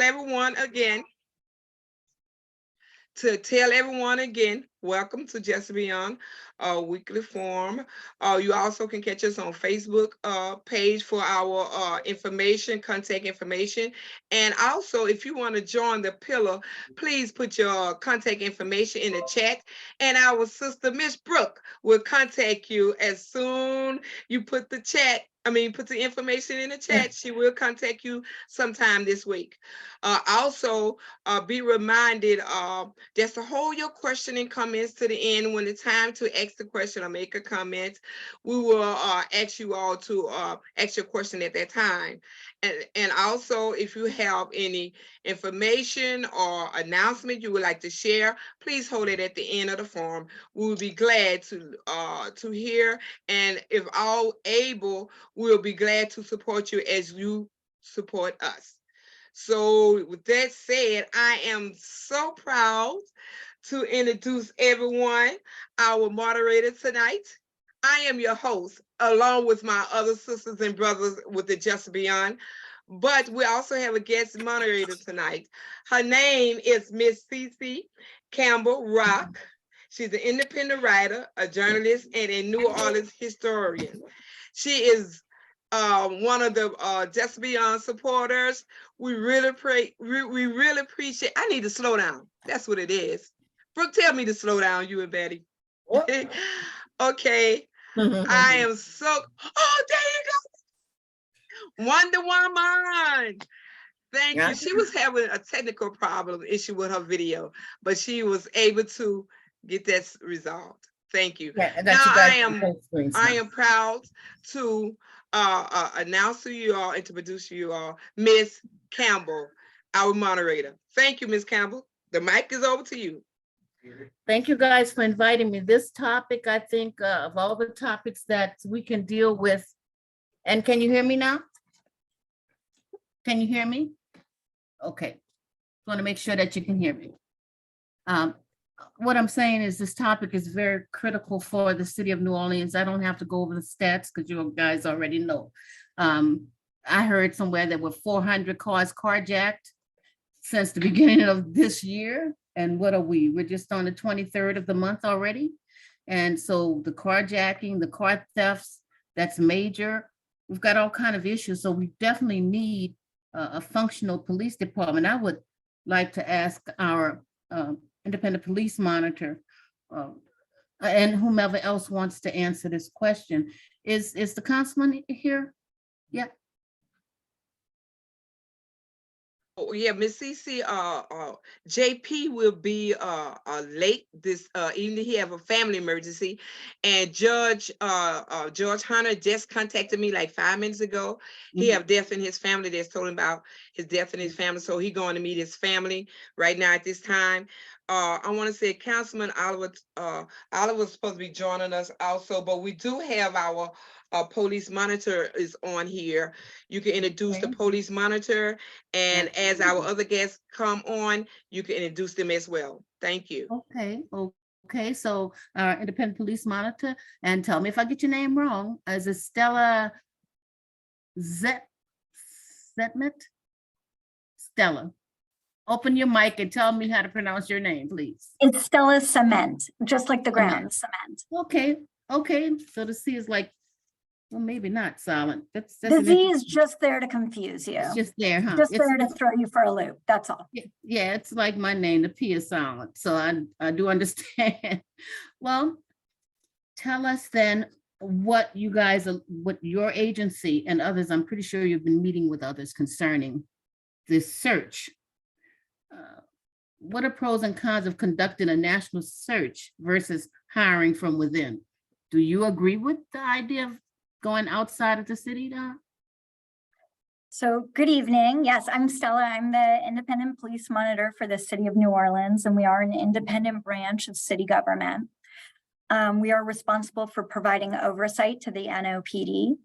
everyone again tell everyone again, welcome to Just Beyond Weekly Forum. You also can catch us on Facebook page for our information, contact information. And also, if you want to join the pillar, please put your contact information in the chat. And our sister, Miss Brooke, will contact you as soon you put the information in the chat. She will contact you sometime this week. Also, be reminded just to hold your question and comments to the end. When it's time to ask the question or make a comment, we will ask you all to ask your question at that time. And also, if you have any information or announcement you would like to share, please hold it at the end of the forum. We will be glad to hear, and if all able, we'll be glad to support you as you support us. So with that said, I am so proud to introduce everyone, our moderator tonight. I am your host, along with my other sisters and brothers with the Just Beyond. But we also have a guest moderator tonight. Her name is Miss Cece Campbell Rock. She's an independent writer, a journalist, and a New Orleans historian. She is one of the Just Beyond supporters. We really appreciate. I need to slow down. That's what it is. Brooke, tell me to slow down, you and Betty. Okay. I am so. Oh, there you go. Wonder Woman. Thank you. She was having a technical problem issue with her video, but she was able to get that resolved. Thank you. Yeah, now I am proud to announce to you all and to produce you all Miss Campbell, our moderator. Thank you, Miss Campbell. The mic is over to you. Thank you guys for inviting me. This topic, I think of all the topics that we can deal with. And can you hear me now? Can you hear me? Okay. Want to make sure that you can hear me. What I'm saying is this topic is very critical for the city of New Orleans. I don't have to go over the stats because you guys already know. I heard somewhere there were 400 cars carjacked since the beginning of this year. And what are we? We're just on the 23rd of the month already. And so the carjacking, the car thefts, that's major. We've got all kinds of issues. So we definitely need a functional police department. I would like to ask our independent police monitor and whomever else wants to answer this question. Is the councilman here? Yeah. Oh, yeah, Miss Cece, JP will be late this evening. He have a family emergency, and George Hunter just contacted me like 5 minutes ago. He have death in his family. That's told him about his death in his family, so he going to meet his family right now at this time. I want to say Councilman Oliver Oliver's supposed to be joining us also, but we do have our police monitor is on here. You can introduce the police monitor, and as our other guests come on, you can introduce them as well. Thank you. Okay. So our independent police monitor, and tell me if I get your name wrong. Is it Stella Zetmet? Stella, open your mic and tell me how to pronounce your name, please. It's Stella Cement, just like the ground, cement. Okay. So the C is like, well, maybe not silent. That's the Z is just there to confuse you. It's just there, huh? Just there to throw you for a loop. That's all. Yeah, it's like my name, the P is silent. So I do understand. Well, tell us then what you guys, what your agency and others, I'm pretty sure you've been meeting with others concerning this search. What are pros and cons of conducting a national search versus hiring from within? Do you agree with the idea of going outside of the city now? So good evening. Yes, I'm Stella. I'm the independent police monitor for the city of New Orleans, and we are an independent branch of city government. We are responsible for providing oversight to the NOPD.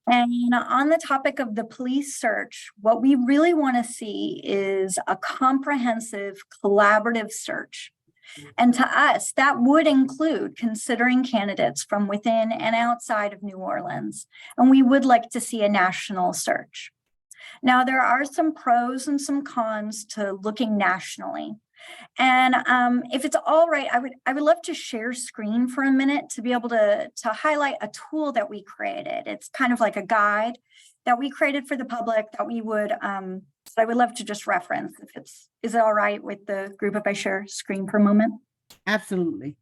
And on the topic of the police search, what we really want to see is a comprehensive collaborative search. And to us, that would include considering candidates from within and outside of New Orleans. And we would like to see a national search. Now, there are some pros and some cons to looking nationally. And if it's all right, I would love to share screen for a minute to be able to highlight a tool that we created. It's kind of like a guide that we created for the public that we would, so I would love to just reference is it all right with the group if I share screen for a moment? Absolutely.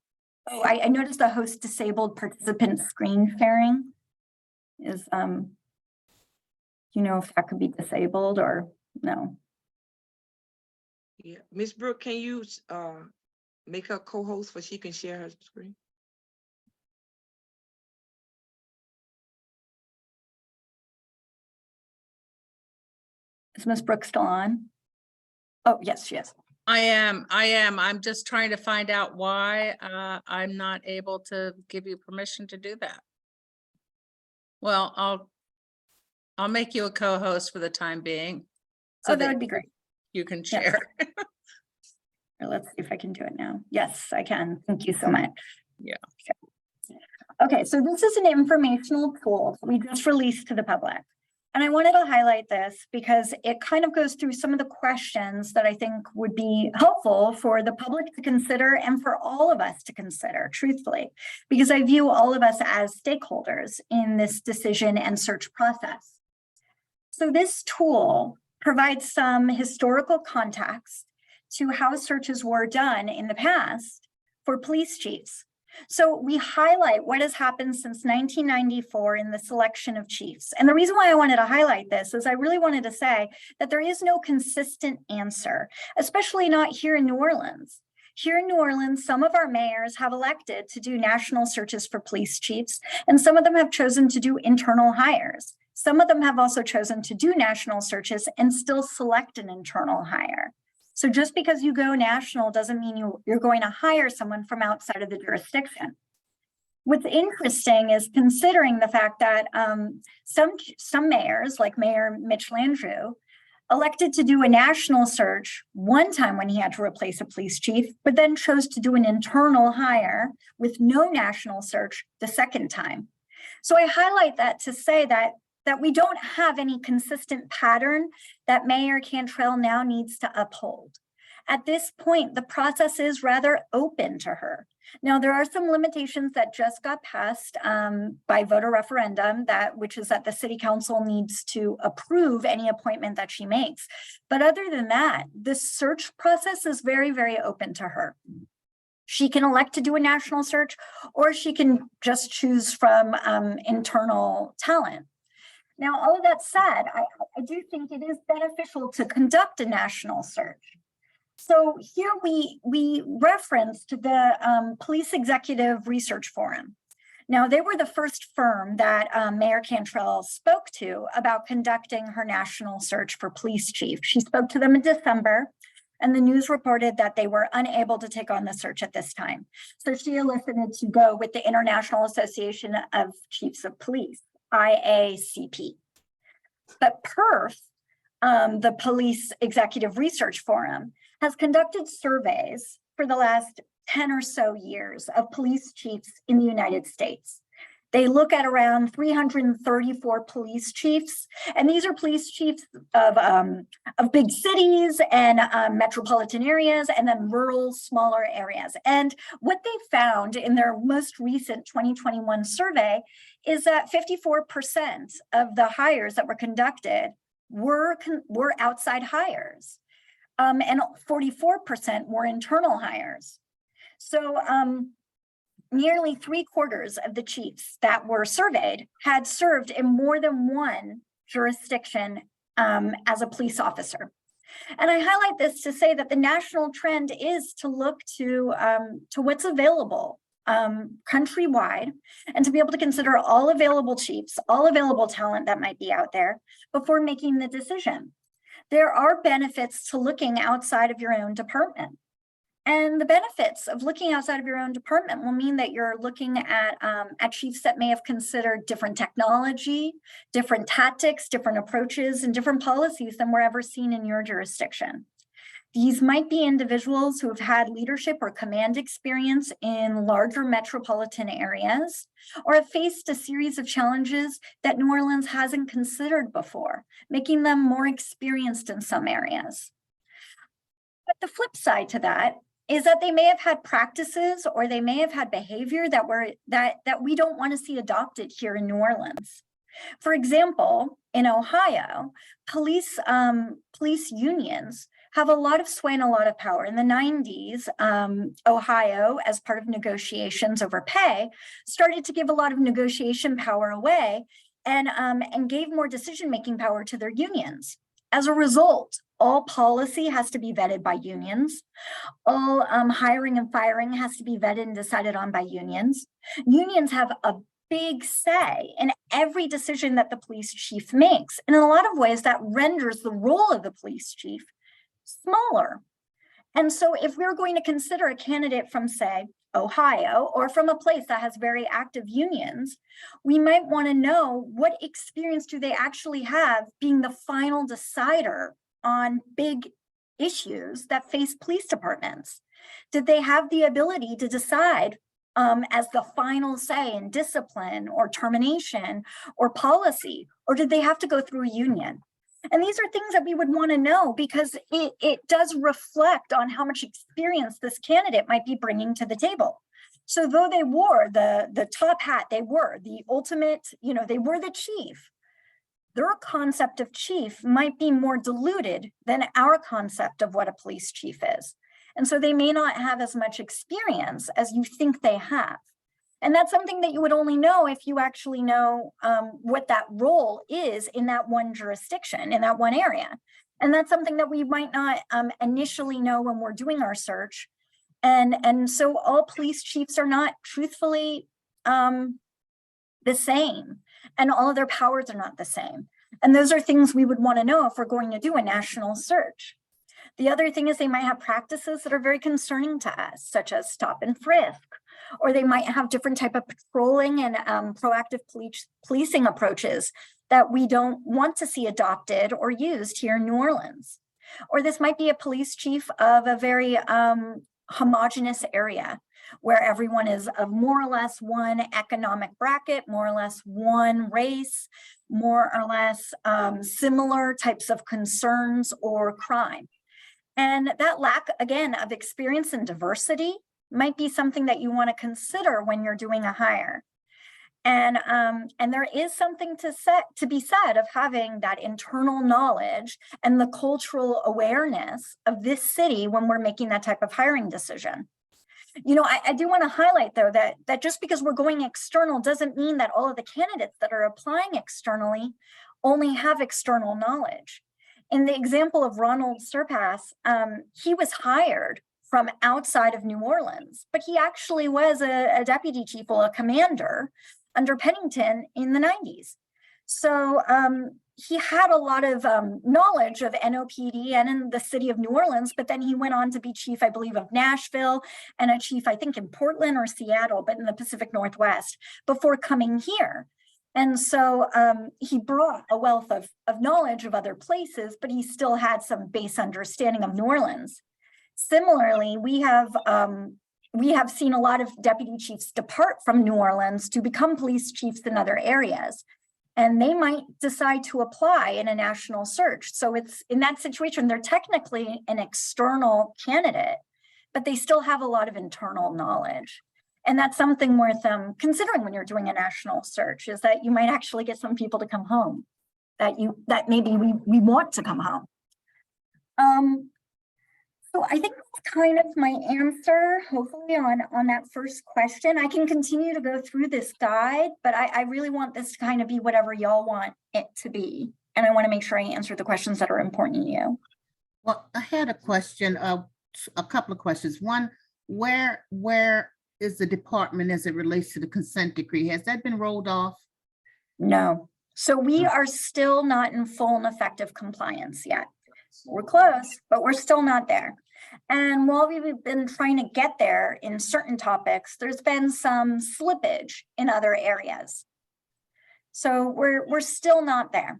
Oh, I noticed the host disabled participant screen sharing is, you know, if that could be disabled or no? Yeah, Ms. Brooke, can you make her co-host so she can share her screen? Is Ms. Brooke still on? Oh, yes, she is. I am. I'm just trying to find out why I'm not able to give you permission to do that. Well, I'll make you a co-host for the time being. Oh, that would be great. You can Yes. share. Let's see if I can do it now. Yes, I can. Thank you so much. Yeah. Okay, so this is an informational tool that we just released to the public. And I wanted to highlight this because it kind of goes through some of the questions that I think would be helpful for the public to consider and for all of us to consider, truthfully, because I view all of us as stakeholders in this decision and search process. So this tool provides some historical context to how searches were done in the past for police chiefs. So we highlight what has happened since 1994 in the selection of chiefs. And the reason why I wanted to highlight this is I really wanted to say that there is no consistent answer, especially not here in New Orleans. Here in New Orleans, some of our mayors have elected to do national searches for police chiefs, and some of them have chosen to do internal hires. Some of them have also chosen to do national searches and still select an internal hire. So just because you go national doesn't mean you're going to hire someone from outside of the jurisdiction. What's interesting is considering the fact that some mayors, like Mayor Mitch Landrieu, elected to do a national search one time when he had to replace a police chief, but then chose to do an internal hire with no national search the second time. So I highlight that to say that we don't have any consistent pattern that Mayor Cantrell now needs to uphold. At this point, the process is rather open to her. Now, there are some limitations that just got passed by voter referendum, which is that the city council needs to approve any appointment that she makes. But other than that, the search process is very, very open to her. She can elect to do a national search, or she can just choose from internal talent. Now, all of that said, I do think it is beneficial to conduct a national search. So here we referenced the Police Executive Research Forum. Now, they were the first firm that Mayor Cantrell spoke to about conducting her national search for police chief. She spoke to them in December, and the news reported that they were unable to take on the search at this time. So she elicited to go with the International Association of Chiefs of Police, IACP. But PERF, the Police Executive Research Forum, has conducted surveys for the last 10 or so years of police chiefs in the United States. They look at around 334 police chiefs, and these are police chiefs of big cities and metropolitan areas, and then rural, smaller areas. And what they found in their most recent 2021 survey is that 54% of the hires that were conducted were outside hires, and 44% were internal hires. So nearly 3/4 of the chiefs that were surveyed had served in more than one jurisdiction as a police officer. And I highlight this to say that the national trend is to look to what's available countrywide, and to be able to consider all available chiefs, all available talent that might be out there before making the decision. There are benefits to looking outside of your own department. And the benefits of looking outside of your own department will mean that you're looking at chiefs that may have considered different technology, different tactics, different approaches, and different policies than were ever seen in your jurisdiction. These might be individuals who have had leadership or command experience in larger metropolitan areas, or have faced a series of challenges that New Orleans hasn't considered before, making them more experienced in some areas. But the flip side to that is that they may have had practices or they may have had behavior that we don't want to see adopted here in New Orleans. For example, in Ohio, police unions have a lot of sway and a lot of power. In the 90s, Ohio, as part of negotiations over pay, started to give a lot of negotiation power away and gave more decision-making power to their unions. As a result, all policy has to be vetted by unions. All hiring and firing has to be vetted and decided on by unions. Unions have a big say in every decision that the police chief makes. And in a lot of ways, that renders the role of the police chief smaller. And so if we're going to consider a candidate from, say, Ohio, or from a place that has very active unions, we might want to know what experience do they actually have being the final decider on big issues that face police departments. Did they have the ability to decide as the final say in discipline or termination or policy, or did they have to go through a union? And these are things that we would want to know because it does reflect on how much experience this candidate might be bringing to the table. So though they wore the top hat, they were the ultimate, they were the chief, their concept of chief might be more diluted than our concept of what a police chief is. And so they may not have as much experience as you think they have. And that's something that you would only know if you actually know what that role is in that one jurisdiction, in that one area. And that's something that we might not initially know when we're doing our search. And so all police chiefs are not truthfully the same, and all of their powers are not the same. And those are things we would want to know if we're going to do a national search. The other thing is they might have practices that are very concerning to us, such as stop and frisk, or they might have different type of patrolling and proactive policing approaches that we don't want to see adopted or used here in New Orleans. Or this might be a police chief of a very homogenous area where everyone is of more or less one economic bracket, more or less one race, more or less similar types of concerns or crime. And that lack, again, of experience and diversity might be something that you want to consider when you're doing a hire. And there is something to be said of having that internal knowledge and the cultural awareness of this city when we're making that type of hiring decision. I do want to highlight, though, that just because we're going external doesn't mean that all of the candidates that are applying externally only have external knowledge. In the example of Ronald Surpass, he was hired from outside of New Orleans, but he actually was a deputy chief or a commander under Pennington in the 90s. So he had a lot of knowledge of NOPD and in the city of New Orleans, but then he went on to be chief, I believe, of Nashville and a chief, I think, in Portland or Seattle, but in the Pacific Northwest before coming here. And so he brought a wealth of knowledge of other places, but he still had some base understanding of New Orleans. Similarly, we have seen a lot of deputy chiefs depart from New Orleans to become police chiefs in other areas, and they might decide to apply in a national search. So it's in that situation, they're technically an external candidate, but they still have a lot of internal knowledge. And that's something worth considering when you're doing a national search, is that you might actually get some people to come home that maybe we want to come home. So I think that's kind of my answer, hopefully, on that first question. I can continue to go through this guide, but I really want this to kind of be whatever y'all want it to be. And I want to make sure I answer the questions that are important to you. Well, I had a question, a couple of questions. One, where is the department as it relates to the consent decree? Has that been rolled off? No. So we are still not in full and effective compliance yet. We're close, but we're still not there. And while we've been trying to get there in certain topics, there's been some slippage in other areas. So we're still not there.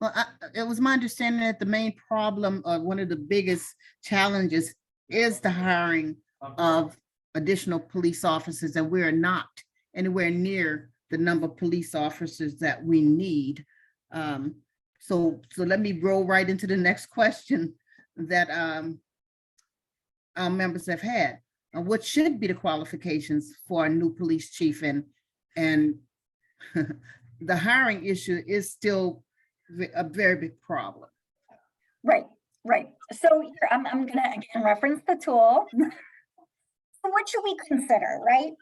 Well, it was my understanding that the main problem, one of the biggest challenges is the hiring of additional police officers, and we're not anywhere near the number of police officers that we need. So let me roll right into the next question that our members have had. What should be the qualifications for a new police chief? And the hiring issue is still a very big problem. Right, right. So here, I'm gonna again reference the tool. So what should we consider, right?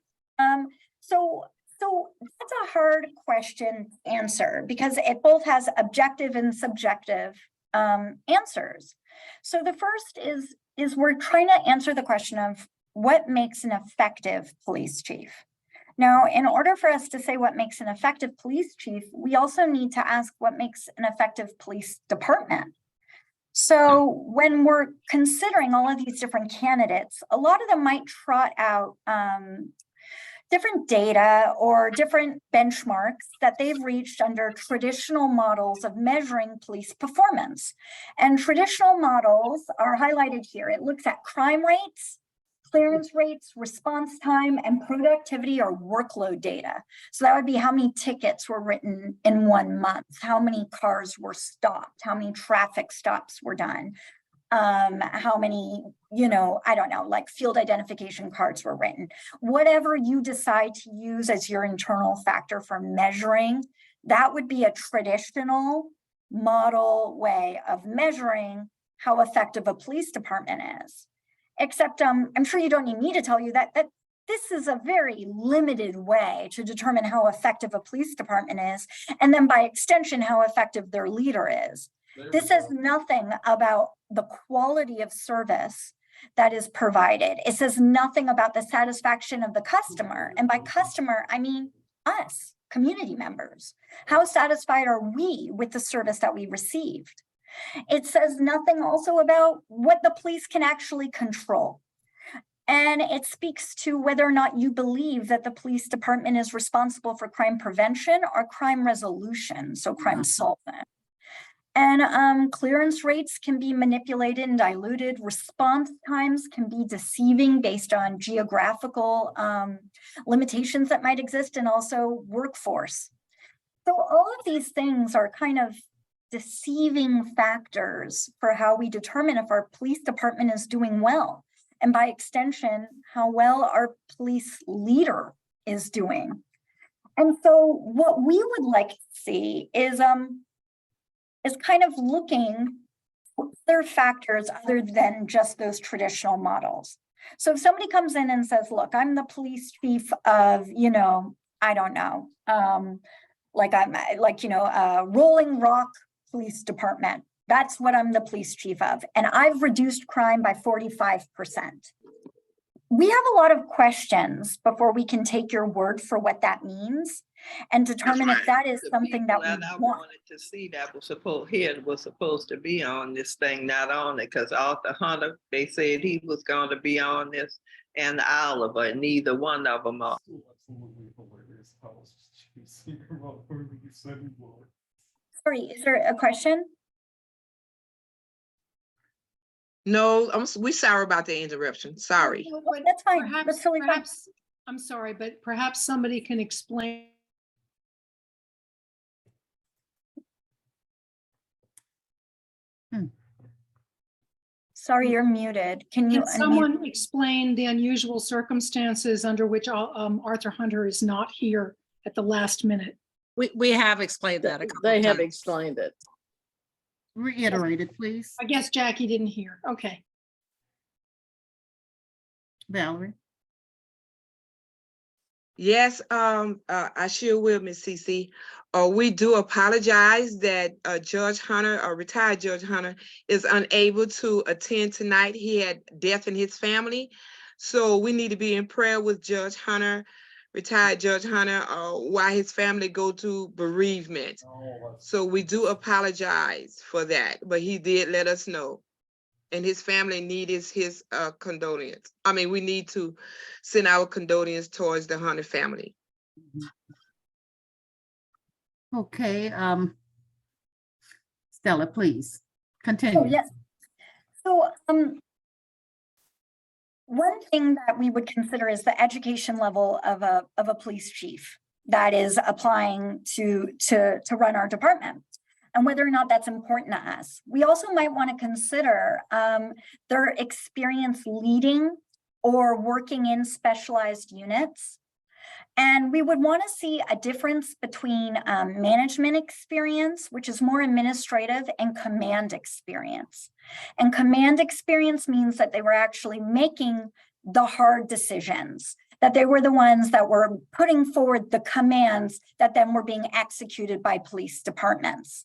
So that's a hard question to answer because it both has objective and subjective answers. So the first is we're trying to answer the question of what makes an effective police chief. Now, in order for us to say what makes an effective police chief, we also need to ask what makes an effective police department. So when we're considering all of these different candidates, a lot of them might trot out different data or different benchmarks that they've reached under traditional models of measuring police performance. And traditional models are highlighted here. It looks at crime rates, clearance rates, response time, and productivity or workload data. So that would be how many tickets were written in 1 month, how many cars were stopped, how many traffic stops were done, how many, I don't know, like field identification cards were written. Whatever you decide to use as your internal factor for measuring, that would be a traditional model way of measuring how effective a police department is. Except I'm sure you don't need me to tell you that this is a very limited way to determine how effective a police department is, and then by extension, how effective their leader is. This says nothing about the quality of service that is provided. It says nothing about the satisfaction of the customer. And by customer, I mean us, community members. How satisfied are we with the service that we received? It says nothing also about what the police can actually control. And it speaks to whether or not you believe that the police department is responsible for crime prevention or crime resolution, so crime solving. And clearance rates can be manipulated and diluted. Response times can be deceiving based on geographical limitations that might exist, and also workforce. So all of these things are kind of deceiving factors for how we determine if our police department is doing well, and by extension, how well our police leader is doing. And so what we would like to see is kind of looking for other factors other than just those traditional models. So if somebody comes in and says, look, I'm the police chief of, I don't know, Rolling Rock Police Department. That's what I'm the police chief of. And I've reduced crime by 45%. We have a lot of questions before we can take your word for what that means and determine if that is something that we I want. wanted to see that was supposed to be on this thing, not on it, because Arthur Hunter, they said he was going to be on this, and Oliver, and neither one of them are. Sorry, is there a question? No, we sorry about the interruption. Sorry. No, but That's fine. perhaps- That's totally fine. perhaps- I'm sorry, but perhaps somebody can explain. Sorry, you're muted. Can you Can unmute? someone explain the unusual circumstances under which Arthur Hunter is not here at the last minute? We have explained that a couple They of have times. explained it. Reiterate it, please, I guess Jackie didn't hear. Okay. Valerie. Yes, I sure will, Miss CC. We do apologize that Judge Hunter, retired Judge Hunter, is unable to attend tonight. He had death in his family. So we need to be in prayer with Judge Hunter, retired Judge Hunter, while his family go to bereavement. So we do apologize for that, but he did let us know. And his family needs his condolence. I mean, we need to send our condolences towards the Hunter family. Okay, Stella, please, Oh, continue. yes. So, one thing that we would consider is the education level of a police chief that is applying to run our department, and whether or not that's important to us. We also might want to consider their experience leading or working in specialized units. And we would want to see a difference between management experience, which is more administrative, and command experience. And command experience means that they were actually making the hard decisions, that they were the ones that were putting forward the commands that then were being executed by police departments.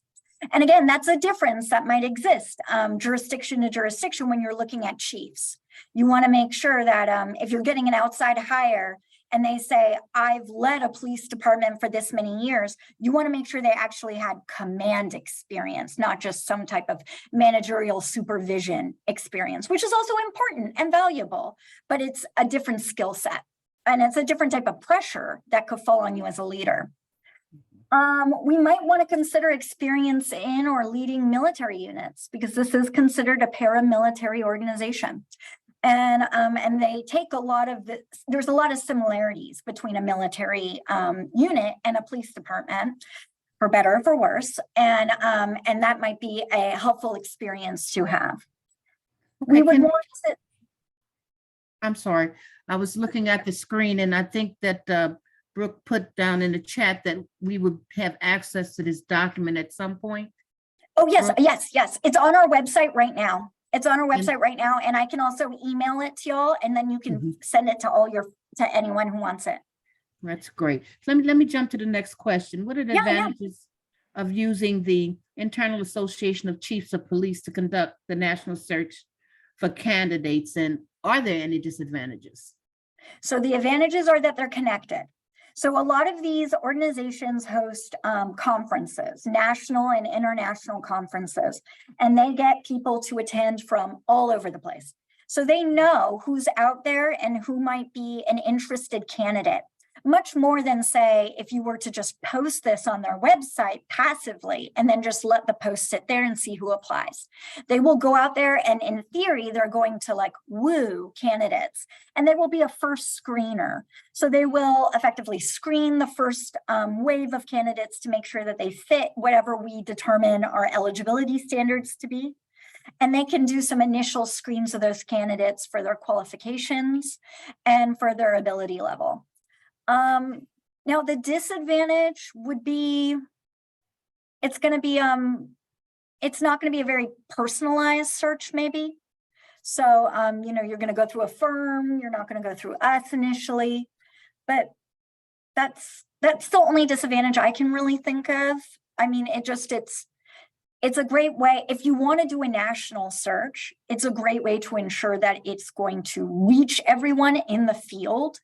And again, that's a difference that might exist jurisdiction to jurisdiction when you're looking at chiefs. You want to make sure that if you're getting an outside hire, and they say, I've led a police department for this many years, you want to make sure they actually had command experience, not just some type of managerial supervision experience, which is also important and valuable, but it's a different skill set. And it's a different type of pressure that could fall on you as a leader. We might want to consider experience in or leading military units, because this is considered a paramilitary organization. And they take a lot of there's a lot of similarities between a military unit and a police department, for better or for worse. And that might be a helpful experience to have. We would want to. I'm sorry, I was looking at the screen, and I think that Brooke put down in the chat that we would have access to this document at some point. Oh, yes, yes. It's on our website right now. It's on our website right now, and I can also email it to y'all, and then you can send it to to anyone who wants it. That's great. Let me jump to the next question. What are the advantages of using the Internal Association of Chiefs of Police to conduct the national search for candidates, and are there any disadvantages? So the advantages are that they're connected. So a lot of these organizations host conferences, national and international conferences, and they get people to attend from all over the place. So they know who's out there and who might be an interested candidate, much more than, say, if you were to just post this on their website passively and then just let the post sit there and see who applies. They will go out there, and in theory, they're going to woo candidates, and they will be a first screener. So they will effectively screen the first wave of candidates to make sure that they fit whatever we determine our eligibility standards to be. And they can do some initial screens of those candidates for their qualifications and for their ability level. Now the disadvantage would be, it's not going to be a very personalized search, maybe. So, you're going to go through a firm, you're not going to go through us initially, but that's the only disadvantage I can really think of. I mean, it's a great way, if you want to do a national search, it's a great way to ensure that it's going to reach everyone in the field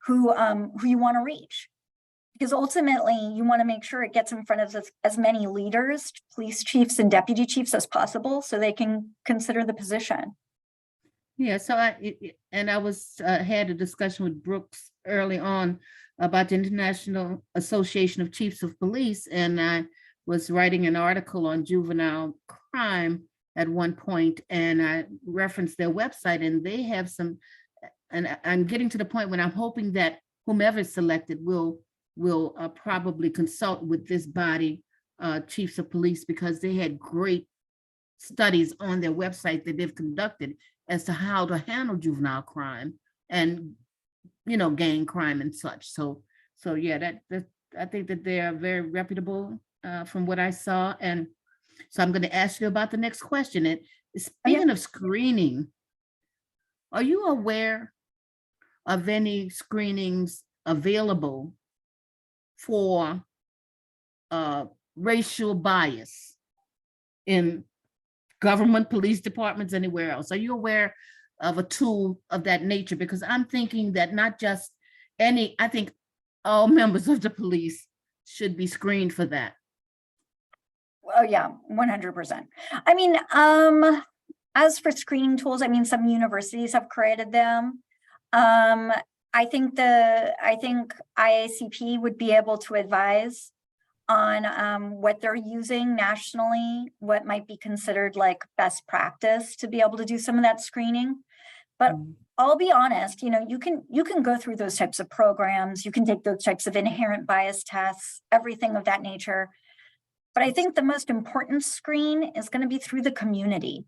who you want to reach, because ultimately you want to make sure it gets in front of as many leaders, police chiefs and deputy chiefs as possible, so they can consider the position. Yeah, so I had a discussion with Brooks early on about the International Association of Chiefs of Police, and I was writing an article on juvenile crime at one point, and I referenced their website, and they have some. And I'm getting to the point when I'm hoping that whomever is selected will probably consult with this body, chiefs of police, because they had great studies on their website that they've conducted as to how to handle juvenile crime and, gang crime and such. So yeah, that I think that they are very reputable from what I saw. And so I'm going to ask you about the next question. And speaking of screening, are you aware of any screenings available for racial bias in government, police departments, anywhere else? Are you aware of a tool of that nature? Because I'm thinking that not just I think all members of the police should be screened for that. Oh yeah, 100%. I mean, as for screening tools, I mean, some universities have created them. I think IACP would be able to advise on what they're using nationally, what might be considered like best practice to be able to do some of that screening. But I'll be honest, you know, you can go through those types of programs, you can take those types of inherent bias tests, everything of that nature. But I think the most important screen is going to be through the community.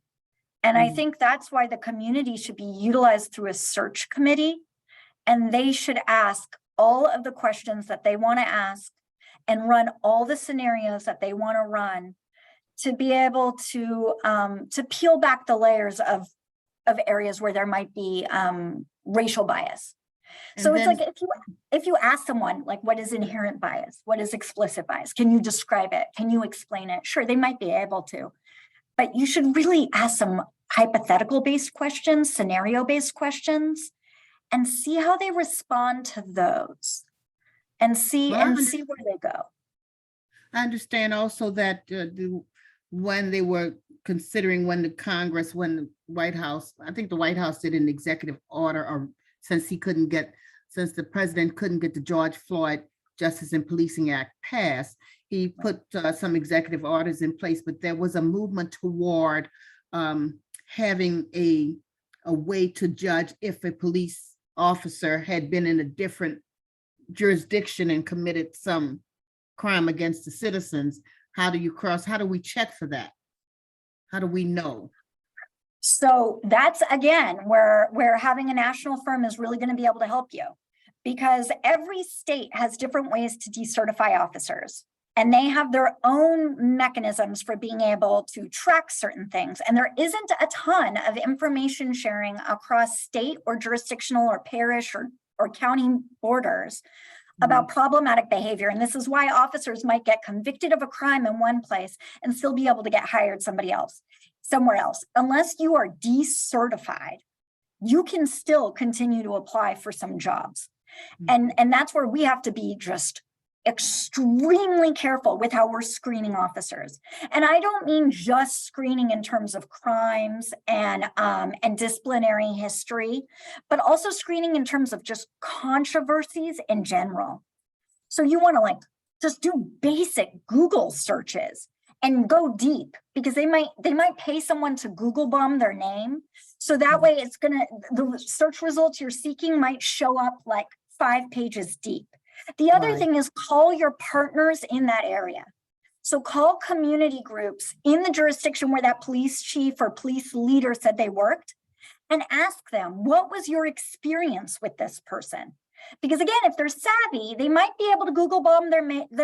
And I think that's why the community should be utilized through a search committee. And they should ask all of the questions that they want to ask and run all the scenarios that they want to run to be able to peel back the layers of areas where there might be racial bias. So it's like if you ask someone like, what is inherent bias? What is explicit bias? Can you describe it? Can you explain it? Sure, they might be able to, but you should really ask some hypothetical based questions, scenario based questions, and see how they respond to those, and see Well, where they go. I understand also that when they were considering when the White House, I think the White House did an executive order, or since the president couldn't get the George Floyd Justice and Policing Act passed, he put some executive orders in place, but there was a movement toward having a way to judge if a police officer had been in a different jurisdiction and committed some crime against the citizens. How do we check for that? How do we know? So that's again where having a national firm is really going to be able to help you, because every state has different ways to decertify officers, and they have their own mechanisms for being able to track certain things. And there isn't a ton of information sharing across state or jurisdictional or parish or county borders about problematic behavior. And this is why officers might get convicted of a crime in one place and still be able to get hired somewhere else. Unless you are decertified, you can still continue to apply for some jobs. And that's where we have to be just extremely careful with how we're screening officers. And I don't mean just screening in terms of crimes and disciplinary history, but also screening in terms of just controversies in general. So you want to like just do basic Google searches and go deep, because they might pay someone to Google bomb their name. So that way the search results you're seeking might show up like 5 pages deep. The other thing is call your partners in that area. So call community groups in the jurisdiction where that police chief or police leader said they worked, and ask them, what was your experience with this person? Because again, if they're savvy, they might be able to Google bomb their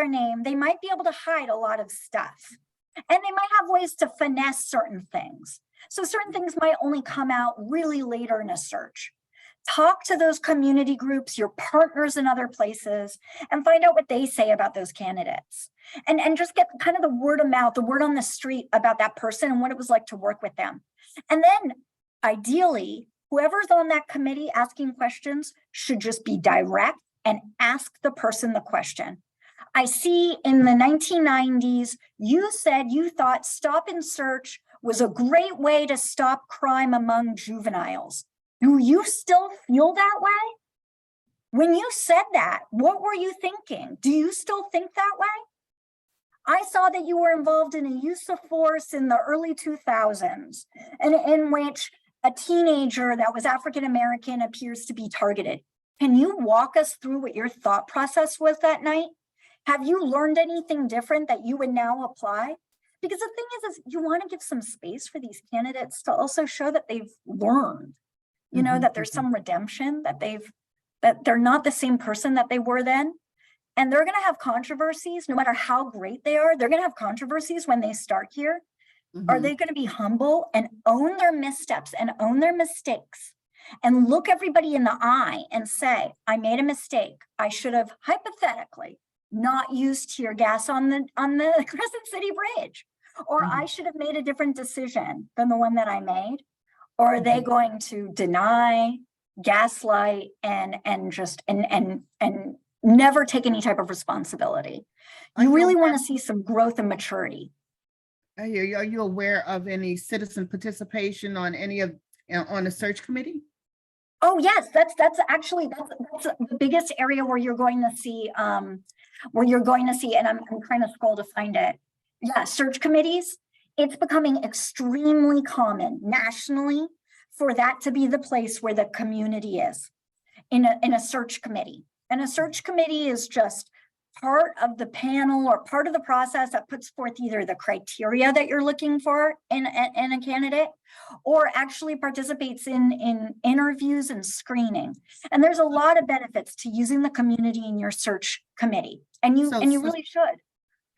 name. They might be able to hide a lot of stuff. And they might have ways to finesse certain things. So certain things might only come out really later in a search. Talk to those community groups, your partners in other places, and find out what they say about those candidates. And just get kind of the word of mouth, the word on the street about that person and what it was like to work with them. And then ideally, whoever's on that committee asking questions should just be direct and ask the person the question. I see in the 1990s, you said you thought stop and search was a great way to stop crime among juveniles. Do you still feel that way? When you said that, what were you thinking? Do you still think that way? I saw that you were involved in a use of force in the early 2000s, and in which a teenager that was African-American appears to be targeted. Can you walk us through what your thought process was that night? Have you learned anything different that you would now apply? Because the thing is you want to give some space for these candidates to also show that they've learned, you know, that there's some redemption, that they're not the same person that they were then. And they're going to have controversies, no matter how great they are. They're going to have controversies when they start here. Are they going to be humble and own their missteps and own their mistakes and look everybody in the eye and say, I made a mistake. I should have hypothetically not used tear gas on the Crescent City Bridge, or I should have made a different decision than the one that I made? Or are they going to deny, gaslight, and never take any type of responsibility? You really want to see some growth and maturity. I hear you. Are you aware of any citizen participation on on the search committee? Oh, yes, that's actually, that's the biggest area where you're going to see, and I'm trying to scroll to find it. Yeah, search committees. It's becoming extremely common nationally for that to be the place where the community is in a search committee. And a search committee is just part of the panel or part of the process that puts forth either the criteria that you're looking for in a candidate, or actually participates in interviews and screening. And there's a lot of benefits to using the community in your search committee. And you So- really should.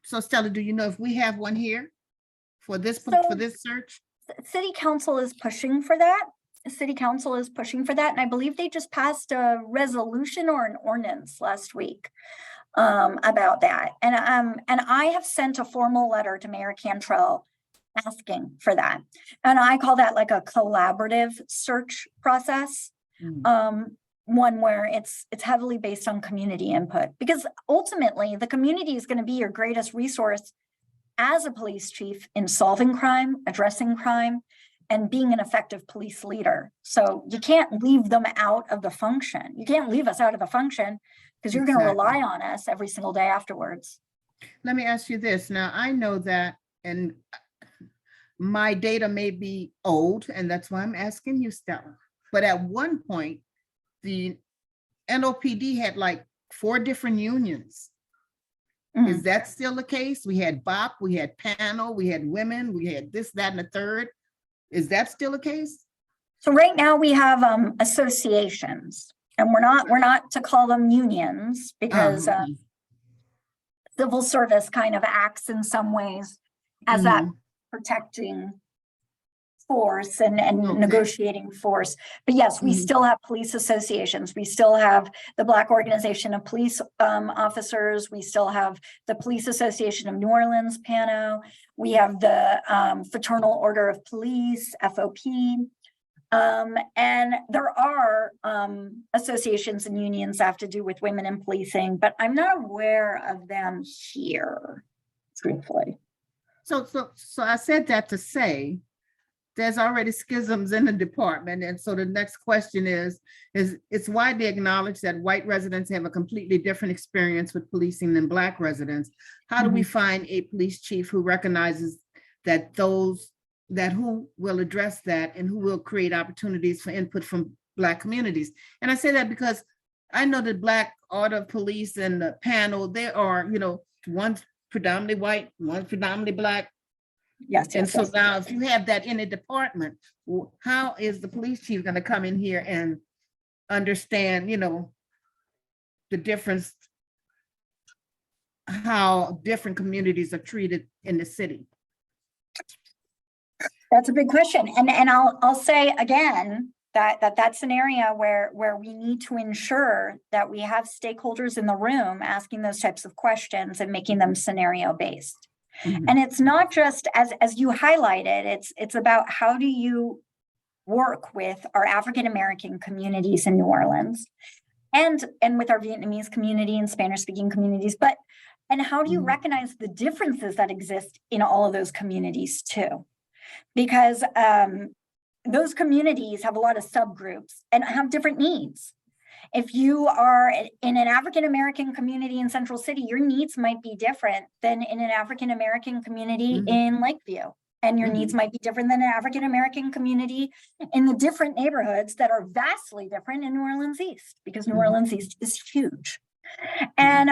So Stella, do you know if we have one here for this, So- for this search? City Council is pushing for that. City Council is pushing for that. And I believe they just passed a resolution or an ordinance last week about that. And I have sent a formal letter to Mayor Cantrell asking for that. And I call that like a collaborative search process. One where it's heavily based on community input, because ultimately the community is going to be your greatest resource as a police chief in solving crime, addressing crime, and being an effective police leader. So you can't leave them out of the function. You can't leave us out of the function because you're going to Exactly. rely on us every single day afterwards. Let me ask you this. Now, I know that, and my data may be old, and that's why I'm asking you, Stella. But at one point, the NOPD had like 4 different unions. Is that still the case? We had BOP, we had panel, we had women, we had this, that, and the third. Is that still the case? So right now we have associations, and we're not to call them unions because Okay. civil service kind of acts in some ways as that protecting force and Okay. negotiating force. But yes, we Mhm. still have police associations. We still have the Black Organization of Police Officers. We still have the Police Association of New Orleans, PANO. We have the Fraternal Order of Police, FOP. And there are associations and unions that have to do with women in policing, but I'm not aware of them here, truthfully. So I said that to say, there's already schisms in the department. And so the next question is it's widely acknowledged that white residents have a completely different experience with policing than Black residents. How do we find a police chief who recognizes that who will address that and who will create opportunities for input from Black communities? And I say that because I know that Black Order of Police and the panel, there are, one's predominantly white, one's predominantly Black. Yes, And yes, so yes. now if you have that in a department, how is the police chief going to come in here and understand, the difference, how different communities are treated in the city? That's a big question. And I'll say again, that's an area where we need to ensure that we have stakeholders in the room asking those types of questions and making them scenario based. And it's not just as you highlighted, it's about how do you work with our African-American communities in New Orleans and with our Vietnamese community and Spanish speaking communities, and how do you recognize the differences that exist in all of those communities too? Because those communities have a lot of subgroups and have different needs. If you are in an African-American community in Central City, your needs might be different than in an African-American community in Lakeview. And your needs might be different than an African-American community in the different neighborhoods that are vastly different in New Orleans East, because New Orleans East is huge. And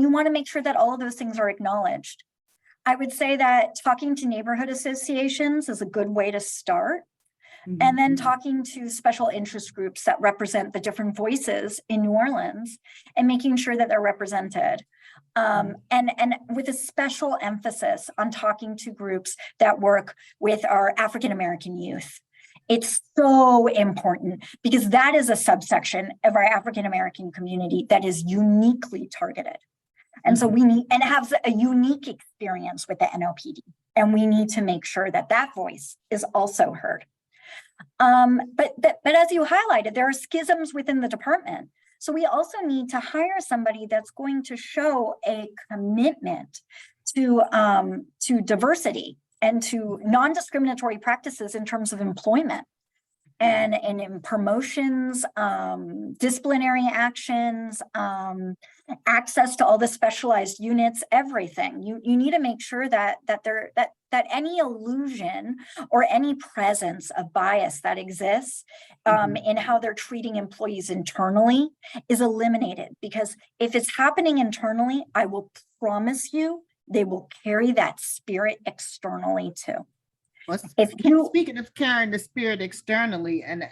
you want to make sure that all of those things are acknowledged. I would say that talking to neighborhood associations is a good way to start. And then talking to special interest groups that represent the different voices in New Orleans and making sure that they're represented. And with a special emphasis on talking to groups that work with our African-American youth. It's so important because that is a subsection of our African-American community that is uniquely targeted. And so we need, and has a unique experience with the NOPD. And we need to make sure that that voice is also heard. But as you highlighted, there are schisms within the department. So we also need to hire somebody that's going to show a commitment to diversity and to non-discriminatory practices in terms of employment. and in promotions, disciplinary actions, access to all the specialized units, everything. You need to make sure that any illusion or any presence of bias that exists in how they're treating employees internally is eliminated. Because if it's happening internally, I will promise you, they will carry that spirit externally too. Well, If you- speaking of carrying the spirit externally, and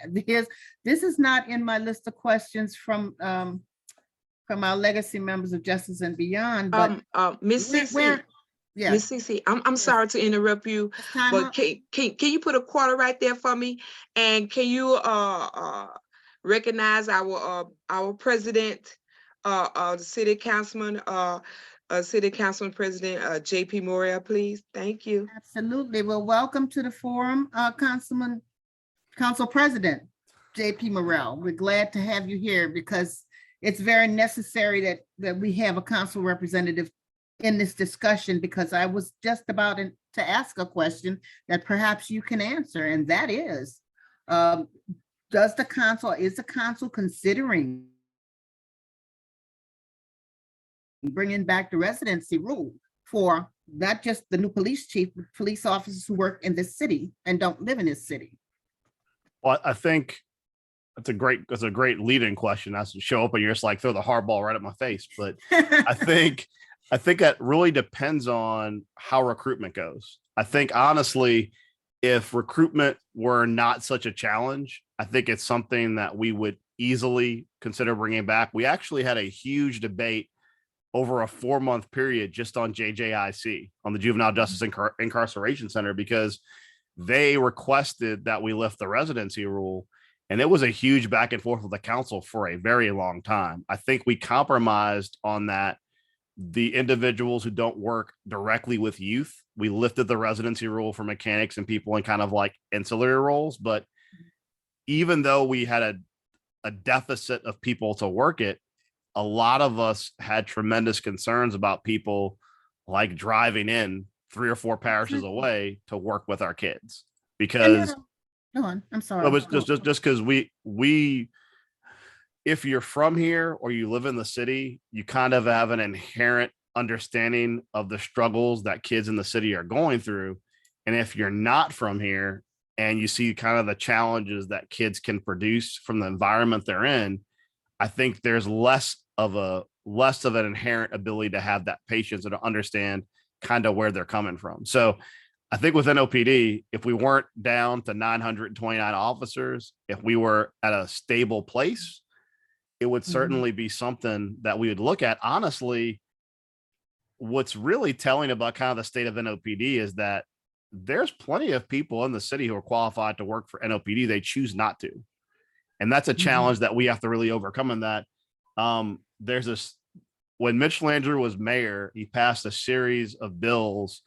this is not in my list of questions from our legacy members of Justice and Beyond, but Miss Cece, yeah, Miss Cece, I'm sorry to interrupt you, it's time but up. can you put a quarter right there for me? And can you recognize our president, the city councilman, city councilman president, JP Moria, please? Thank you. Absolutely. Well, welcome to the forum, Council President JP Morrell. We're glad to have you here because it's very necessary that we have a council representative in this discussion, because I was just about to ask a question that perhaps you can answer, and that is, is the council considering bringing back the residency rule for not just the new police chief, but police officers who work in this city and don't live in this city? Well, I think that's a great lead-in question. That's to show up and you're just like throw the hard ball right at my face. But I think that really depends on how recruitment goes. I think honestly, if recruitment were not such a challenge, I think it's something that we would easily consider bringing back. We actually had a huge debate over a 4-month period just on JJIC, on the Juvenile Justice Incarceration Center, because they requested that we lift the residency rule. And it was a huge back and forth with the council for a very long time. I think we compromised on that. The individuals who don't work directly with youth, we lifted the residency rule for mechanics and people in kind of like ancillary roles. But even though we had a deficit of people to work it, a lot of us had tremendous concerns about people like driving in 3 or 4 parishes away to work with our kids, because Go on. I'm sorry. it was just because we if you're from here or you live in the city, you kind of have an inherent understanding of the struggles that kids in the city are going through. And if you're not from here and you see kind of the challenges that kids can produce from the environment they're in, I think there's less of an inherent ability to have that patience and to understand kind of where they're coming from. So I think with NOPD, if we weren't down to 929 officers, if we were at a stable place, it would certainly be something that we would look at. Honestly, what's really telling about kind of the state of NOPD is that there's plenty of people in the city who are qualified to work for NOPD. They choose not to. And that's a challenge that we have to really overcome in that. There's this, when Mitch Landrieu was mayor, he passed a series of bills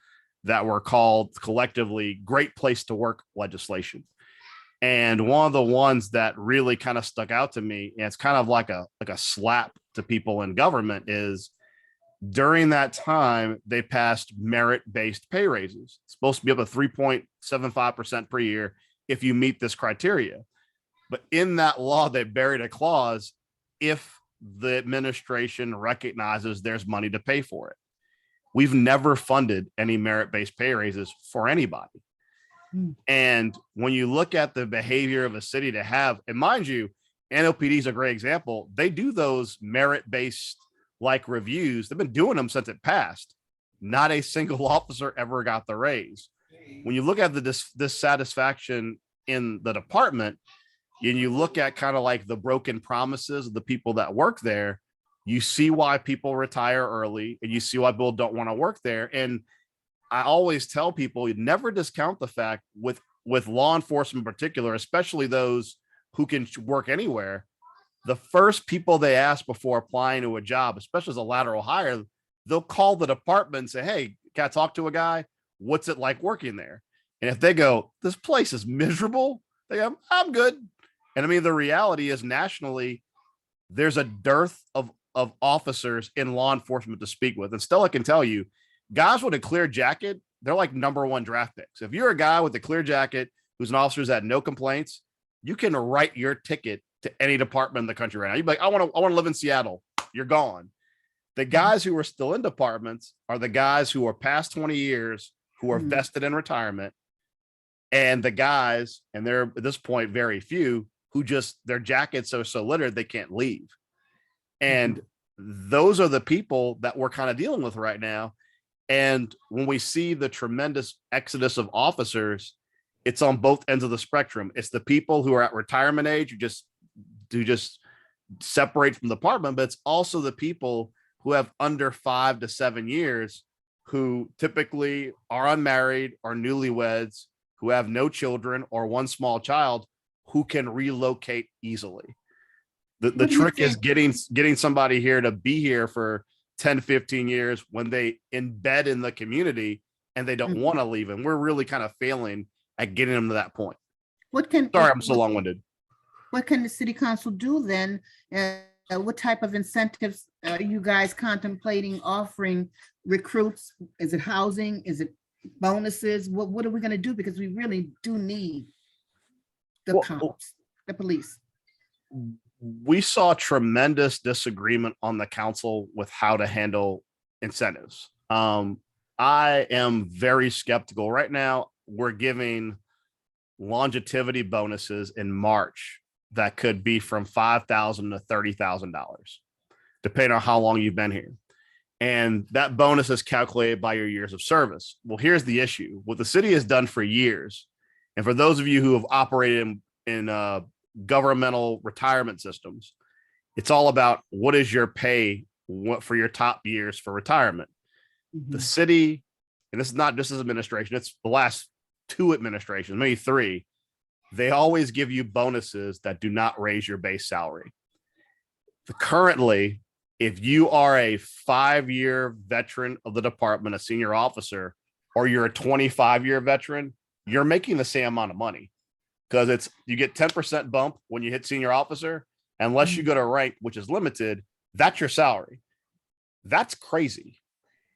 that were called collectively Great Place to Work legislation. And one of the ones that really kind of stuck out to me, and it's kind of like a slap to people in government, is during that time, they passed merit-based pay raises. It's supposed to be up to 3.75% per year if you meet this criteria. But in that law, they buried a clause if the administration recognizes there's money to pay for it. We've never funded any merit-based pay raises for anybody. And when you look at the behavior of a city to have, and mind you, NOPD is a great example. They do those merit-based like reviews. They've been doing them since it passed. Not a single officer ever got the raise. When you look at the dissatisfaction in the department, and you look at kind of like the broken promises of the people that work there, you see why people retire early and you see why people don't want to work there. And I always tell people, you never discount the fact with law enforcement in particular, especially those who can work anywhere, the first people they ask before applying to a job, especially as a lateral hire, they'll call the department and say, hey, can I talk to a guy? What's it like working there? And if they go, this place is miserable, they go, I'm good. And I mean, the reality is nationally, there's a dearth of officers in law enforcement to speak with. And Stella can tell you, guys with a clear jacket, they're like #1 draft picks. If you're a guy with a clear jacket who's an officer who's had no complaints, you can write your ticket to any department in the country right now. You'd be like, I want to live in Seattle. You're gone. The guys who are still in departments are the guys who are past 20 years, who are Mhm. vested in retirement, and the guys, and they're at this point very few, who just their jackets are so littered they can't leave. And those are the people that we're kind of dealing with right now. And when we see the tremendous exodus of officers, it's on both ends of the spectrum. It's the people who are at retirement age who just separate from the department, but it's also the people who have under 5 to 7 years, who typically are unmarried or newlyweds, who have no children or one small child, who can relocate easily. The What do you trick is think- getting somebody here to be here for 10, 15 years when they embed in the community and they don't Mhm. want to leave. And we're really kind of failing at getting them to that point. What can? Sorry, I'm so long-winded. What can the city council do then? What type of incentives are you guys contemplating offering recruits? Is it housing? Is it bonuses? What are we gonna do? Because we really do need the Well, cops, the police. We saw tremendous disagreement on the council with how to handle incentives. I am very skeptical right now. We're giving longevity bonuses in March that could be from $5,000 to $30,000, depending on how long you've been here. And that bonus is calculated by your years of service. Well, here's the issue. What the city has done for years, and for those of you who have operated in governmental retirement systems, it's all about what is your pay for your top years for retirement. The Mhm. city, and this is not just this administration, it's the last 2 administrations, maybe 3, they always give you bonuses that do not raise your base salary. Currently, if you are a 5-year veteran of the department, a senior officer, or you're a 25-year veteran, you're making the same amount of money, because you get 10% bump when you hit senior officer, unless you go to rank, which is limited, that's your salary. That's crazy.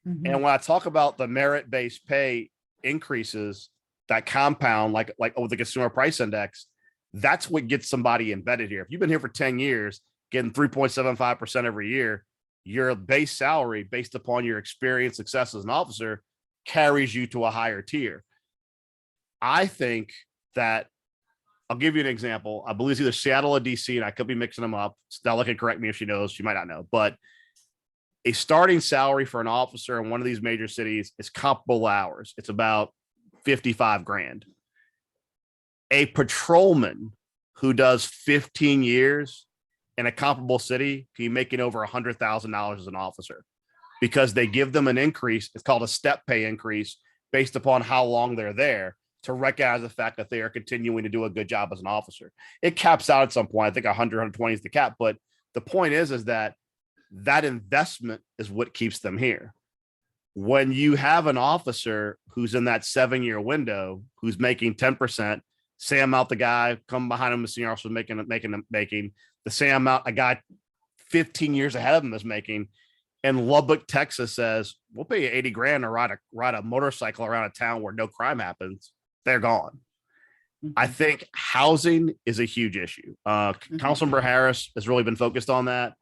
Mhm. And when I talk about the merit-based pay increases that compound, like with the consumer price index, that's what gets somebody embedded here. If you've been here for 10 years, getting 3.75% every year, your base salary based upon your experience, success as an officer, carries you to a higher tier. I think that, I'll give you an example. I believe it's either Seattle or DC, and I could be mixing them up. Stella can correct me if she knows. She might not know, but a starting salary for an officer in one of these major cities is comparable hours. It's about 55 grand. A patrolman who does 15 years in a comparable city can be making over $100,000 as an officer, because they give them an increase. It's called a step pay increase based upon how long they're there, to recognize the fact that they are continuing to do a good job as an officer. It caps out at some point. I think 100, 120 is the cap. But the point is that investment is what keeps them here. When you have an officer who's in that 7-year window, who's making 10%, same amount the guy come behind him, the senior officer making the same amount a guy 15 years ahead of him is making, and Lubbock, Texas says, we'll pay you 80 grand to ride a motorcycle around a town where no crime happens, they're gone. I think housing is a huge issue. Councilmember Harris has really been focused on that.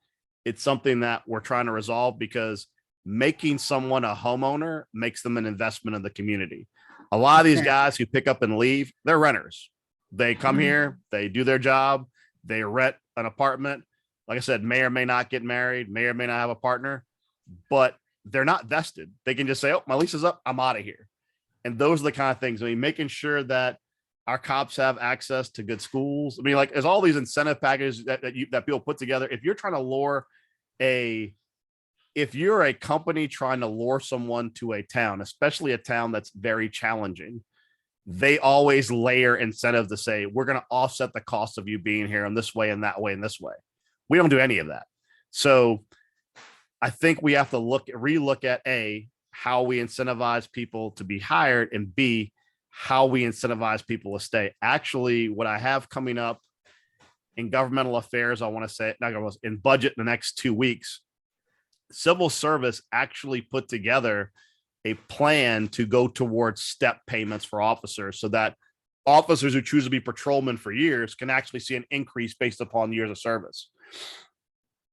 It's something that we're trying to resolve, because making someone a homeowner makes them an investment in the community. A lot of these Okay. guys who pick up and leave, they're renters. They come Mhm. here, they do their job, they rent an apartment. Like I said, may or may not get married, may or may not have a partner, but they're not vested. They can just say, oh, my lease is up, I'm out of here. And those are the kind of things, I mean, making sure that our cops have access to good schools. I mean, like, there's all these incentive packages that people put together. If you're trying to lure if you're a company trying to lure someone to a town, especially a town that's very challenging, they always layer incentives to say, we're going to offset the cost of you being here in this way and that way and this way. We don't do any of that. So I think we have to relook at how we incentivize people to be hired, and B, how we incentivize people to stay. Actually, what I have coming up in governmental affairs, I want to say, in budget in the next 2 weeks, civil service actually put together a plan to go towards step payments for officers, so that officers who choose to be patrolmen for years can actually see an increase based upon years of service.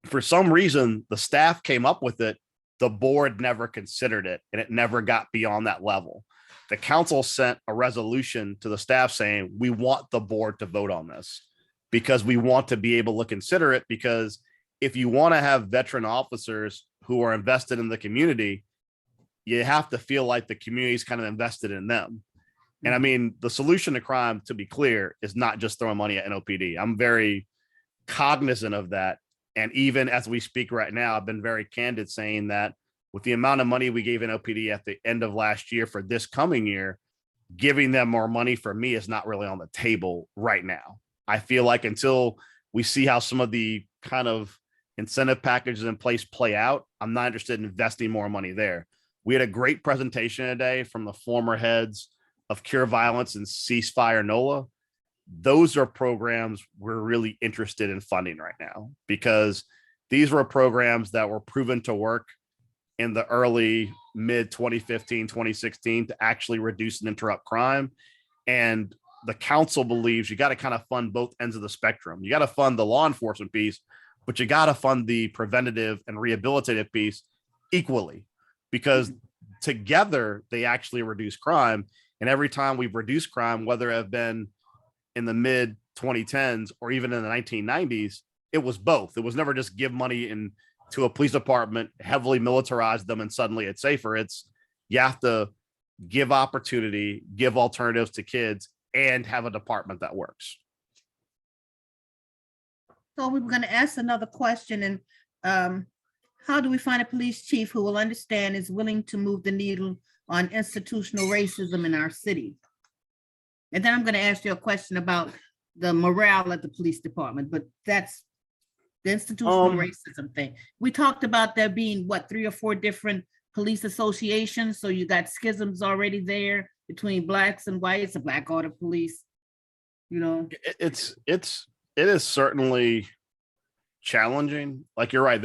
For some reason, the staff came up with it. The board never considered it, and it never got beyond that level. The council sent a resolution to the staff saying, we want the board to vote on this because we want to be able to consider it. Because if you want to have veteran officers who are invested in the community, you have to feel like the community is kind of invested in them. And I mean, the solution to crime, to be clear, is not just throwing money at NOPD. I'm very cognizant of that. And even as we speak right now, I've been very candid saying that with the amount of money we gave NOPD at the end of last year for this coming year, giving them more money for me is not really on the table right now. I feel like until we see how some of the kind of incentive packages in place play out, I'm not interested in investing more money there. We had a great presentation today from the former heads of Cure Violence and Ceasefire NOLA. Those are programs we're really interested in funding right now because these were programs that were proven to work in the early mid 2015, 2016 to actually reduce and interrupt crime. And the council believes you got to kind of fund both ends of the spectrum. You got to fund the law enforcement piece, but you got to fund the preventative and rehabilitative piece equally because together they actually reduce crime. And every time we've reduced crime, whether it have been in the mid 2010s or even in the 1990s, it was both. It was never just give money to a police department, heavily militarize them, and suddenly it's safer. It's you have to give opportunity, give alternatives to kids, and have a department that works. So we were going to ask another question, and how do we find a police chief who will understand, is willing to move the needle on institutional racism in our city? And then I'm going to ask you a question about the morale at the police department, but that's the institutional racism thing. We talked about there being, 3 or 4 different police associations. So you got schisms already there between blacks and whites, the Black Order Police, It is certainly challenging. Like you're right.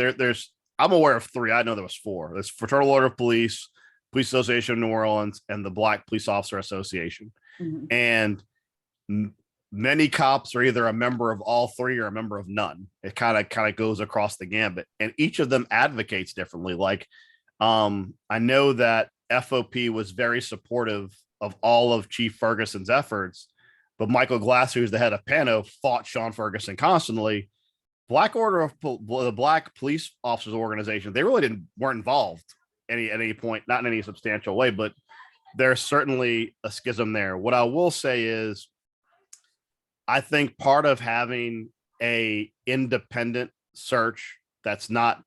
I'm aware of 3. I know there was 4. There's Fraternal Order of Police, Police Association of New Orleans, and the Black Police Officer Association. Mhm. And many cops are either a member of all 3 or a member of none. It kind of goes across the gambit, and each of them advocates differently. Like, I know that FOP was very supportive of all of Chief Ferguson's efforts, but Michael Glasser, who's the head of PANO, fought Sean Ferguson constantly. The Black Police Officers Organization, they really weren't involved at any point, not in any substantial way, but there's certainly a schism there. What I will say is, I think part of having a independent search that's not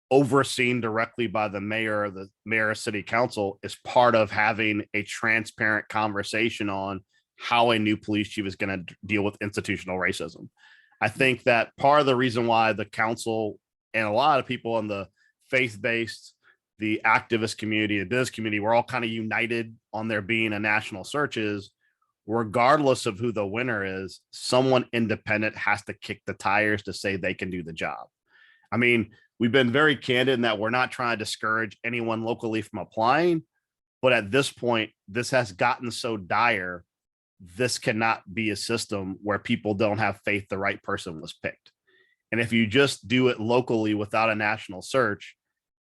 overseen directly by the mayor or the mayor of city council is part of having a transparent conversation on how a new police chief is going to deal with institutional racism. I think that part of the reason why the council and a lot of people in the faith-based, the activist community, the business community, we're all kind of united on there being a national search is, regardless of who the winner is, someone independent has to kick the tires to say they can do the job. I mean, we've been very candid in that we're not trying to discourage anyone locally from applying, but at this point, this has gotten so dire, this cannot be a system where people don't have faith the right person was picked. And if you just do it locally without a national search,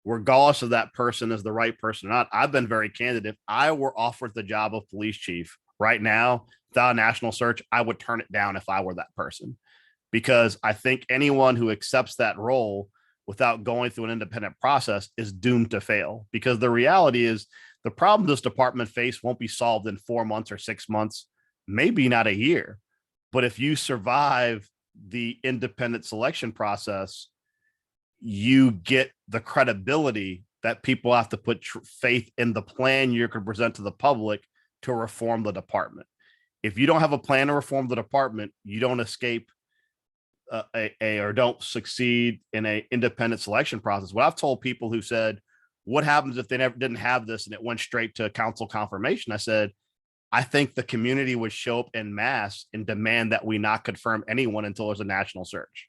regardless of that person is the right person or not, I've been very candid. If I were offered the job of police chief right now without a national search, I would turn it down if I were that person, because I think anyone who accepts that role without going through an independent process is doomed to fail. Because the reality is the problem this department face won't be solved in 4 months or 6 months, maybe not a year. But if you survive the independent selection process, you get the credibility that people have to put faith in the plan you can present to the public to reform the department. If you don't have a plan to reform the department, you don't escape or don't succeed in a independent selection process. What I've told people who said, what happens if they never didn't have this and it went straight to council confirmation? I said, I think the community would show up en masse and demand that we not confirm anyone until there's a national search.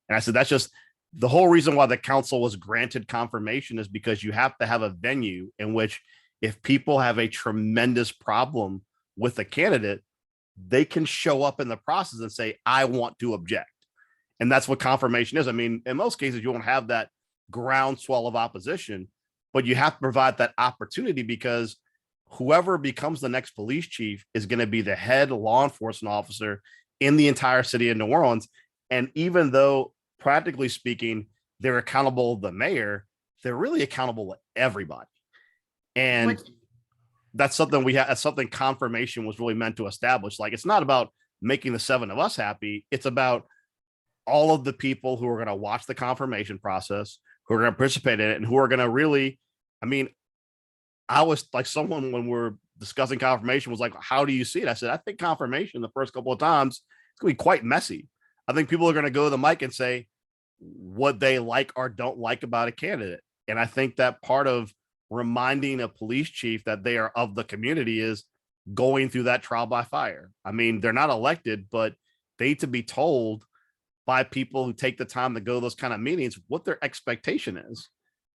And I said, that's just the whole reason why the council was granted confirmation, is because you have to have a venue in which if people have a tremendous problem with a candidate, they can show up in the process and say, I want to object. And that's what confirmation is. I mean, in most cases, you won't have that groundswell of opposition, but you have to provide that opportunity, because whoever becomes the next police chief is going to be the head law enforcement officer in the entire city of New Orleans. And even though, practically speaking, they're accountable to the mayor, they're really accountable to everybody. And Which- that's something that's something confirmation was really meant to establish. Like, it's not about making the 7 of us happy. It's about all of the people who are going to watch the confirmation process, who are going to participate in it, and who are going to really, I mean, I was like, someone when we're discussing confirmation was like, how do you see it? I said, I think confirmation the first couple of times, it's going to be quite messy. I think people are going to go to the mic and say what they like or don't like about a candidate. And I think that part of reminding a police chief that they are of the community is going through that trial by fire. I mean, they're not elected, but they need to be told by people who take the time to go to those kind of meetings what their expectation is.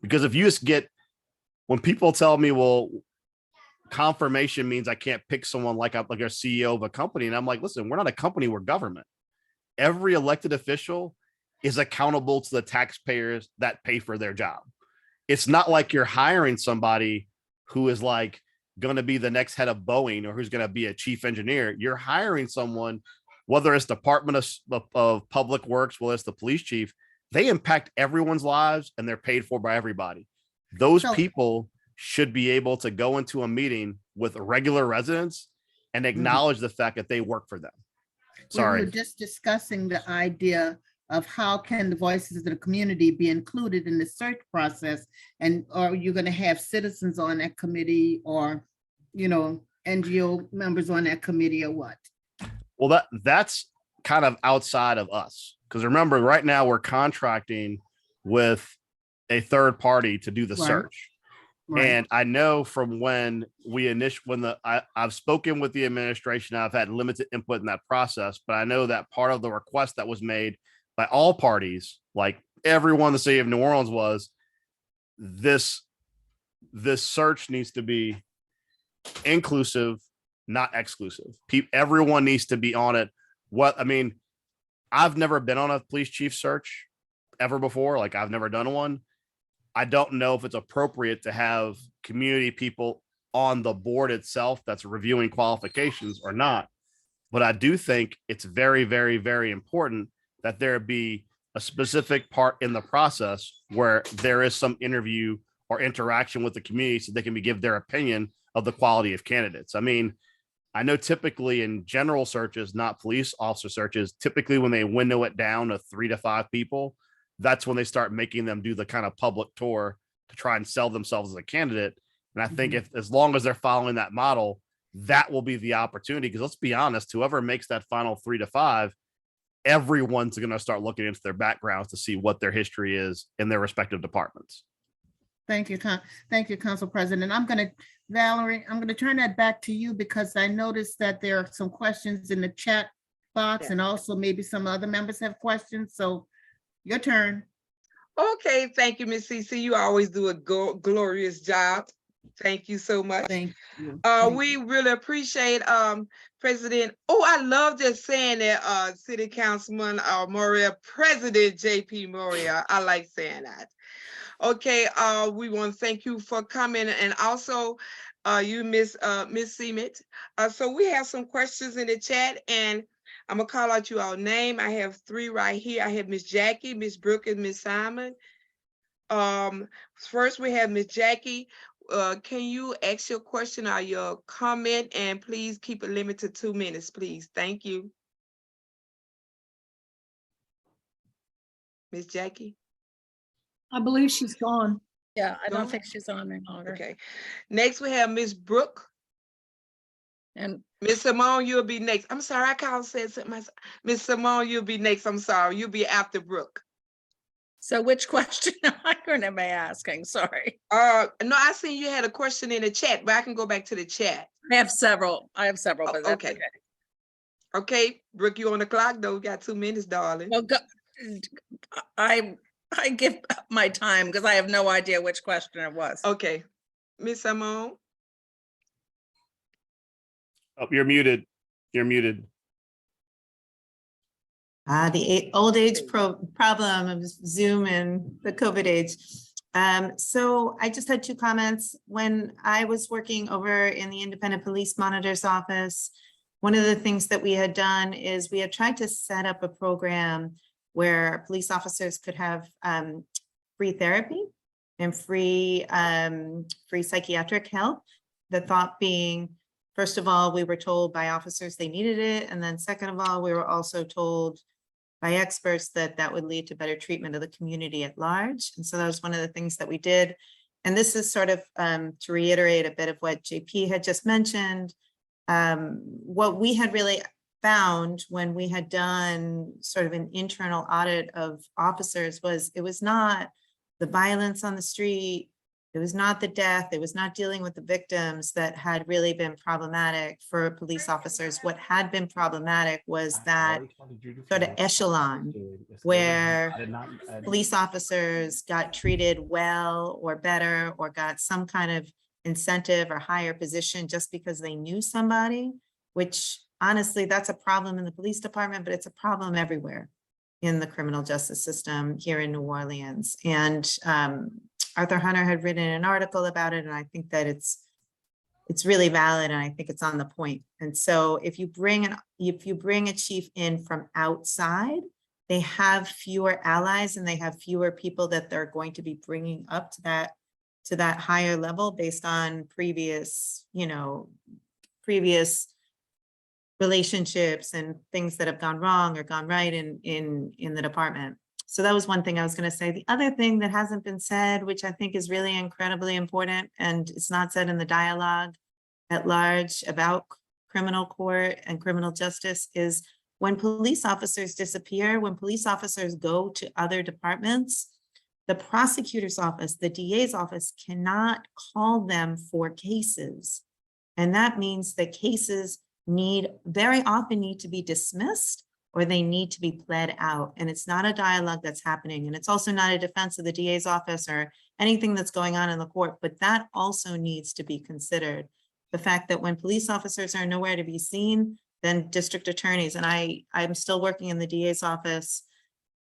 Because if you just get, when people tell me, well, confirmation means I can't pick someone like a CEO of a company. And I'm like, listen, we're not a company, we're government. Every elected official is accountable to the taxpayers that pay for their job. It's not like you're hiring somebody who is like going to be the next head of Boeing or who's going to be a chief engineer. You're hiring someone, whether it's Department of Public Works, whether it's the police chief, they impact everyone's lives and they're paid for by everybody. Those So- people should be able to go into a meeting with regular residents and acknowledge the fact that they work for them. We Sorry. were just discussing the idea of how can the voices of the community be included in the search process? And are you going to have citizens on that committee, or, you know, NGO members on that committee, or what? Well, that's kind of outside of us. Because remember, right now we're contracting with a third party to do the Right. search. Right. And I know from when I've spoken with the administration, I've had limited input in that process, but I know that part of the request that was made by all parties, like everyone in the city of New Orleans, was this search needs to be inclusive, not exclusive. Everyone needs to be on it. I've never been on a police chief search ever before. Like, I've never done one. I don't know if it's appropriate to have community people on the board itself that's reviewing qualifications or not. But I do think it's very, very, very important that there be a specific part in the process where there is some interview or interaction with the community so they can give their opinion of the quality of candidates. I mean, I know typically in general searches, not police officer searches, typically when they window it down to 3 to 5 people, that's when they start making them do the kind of public tour to try and sell themselves as a candidate. And I think as long as they're following that model, that will be the opportunity. Because let's be honest, whoever makes that final 3 to 5, everyone's going to start looking into their backgrounds to see what their history is in their respective departments. Thank you, Council President. Valerie, I'm going to turn that back to you, because I noticed that there are some questions in the chat box, and also maybe some other members have questions. So your turn. Okay, thank you, Ms. CC. You always do a glorious job. Thank you so much. Thank you. We really appreciate President. Oh, I love just saying that, City Councilman Moria, President JP Moria. I like saying that. Okay, we want to thank you for coming, and also you, Miss Seamet. So we have some questions in the chat, and I'm gonna call out you all name. I have 3 right here. I have Miss Jackie, Miss Brooke, and Miss Simon. First we have Miss Jackie. Can you ask your question or your comment, and please keep it limited to 2 minutes, please. Thank you. Miss Jackie? I believe she's gone. Yeah, I Go. don't think she's on any longer. Okay. Next we have Miss Brooke. And Miss Simone, you'll be next. I'm sorry, I said something. Miss Simone, you'll be next. I'm sorry. You'll be after Brooke. so which question am I going to be asking? Sorry. No, I seen you had a question in the chat, but I can go back to the chat. I have several, but that's Okay. okay. Okay, Brooke, you on the clock though. We got 2 minutes, darling. Well, I give up my time because I have no idea which question it was. Okay. Miss Simone. Oh, you're muted. You're muted. Old age problem of Zoom and the COVID age. So I just had two comments. When I was working over in the Independent Police Monitor's office, one of the things that we had done is we had tried to set up a program where police officers could have free therapy and free psychiatric help. The thought being, first of all, we were told by officers they needed it. And then second of all, we were also told by experts that that would lead to better treatment of the community at large. And so that was one of the things that we did. And this is sort of to reiterate a bit of what JP had just mentioned. What we had really found when we had done sort of an internal audit of officers was it was not the violence on the street, it was not the death, it was not dealing with the victims that had really been problematic for police officers. What had been problematic was that sort of echelon where police officers got treated well or better or got some kind of incentive or higher position just because they knew somebody, which honestly, that's a problem in the police department, but it's a problem everywhere in the criminal justice system here in New Orleans. And Arthur Hunter had written an article about it, and I think that it's really valid, and I think it's on the point. And so if you bring a chief in from outside, they have fewer allies and they have fewer people that they're going to be bringing up to that higher level based on previous relationships and things that have gone wrong or gone right in the department. So that was one thing I was going to say. The other thing that hasn't been said, which I think is really incredibly important, and it's not said in the dialogue at large about criminal court and criminal justice, is when police officers disappear, when police officers go to other departments, the prosecutor's office, the DA's office cannot call them for cases. And that means that cases very often need to be dismissed or they need to be pled out. And it's not a dialogue that's happening. And it's also not a defense of the DA's office or anything that's going on in the court, but that also needs to be considered. The fact that when police officers are nowhere to be seen, then district attorneys, and I'm still working in the DA's office,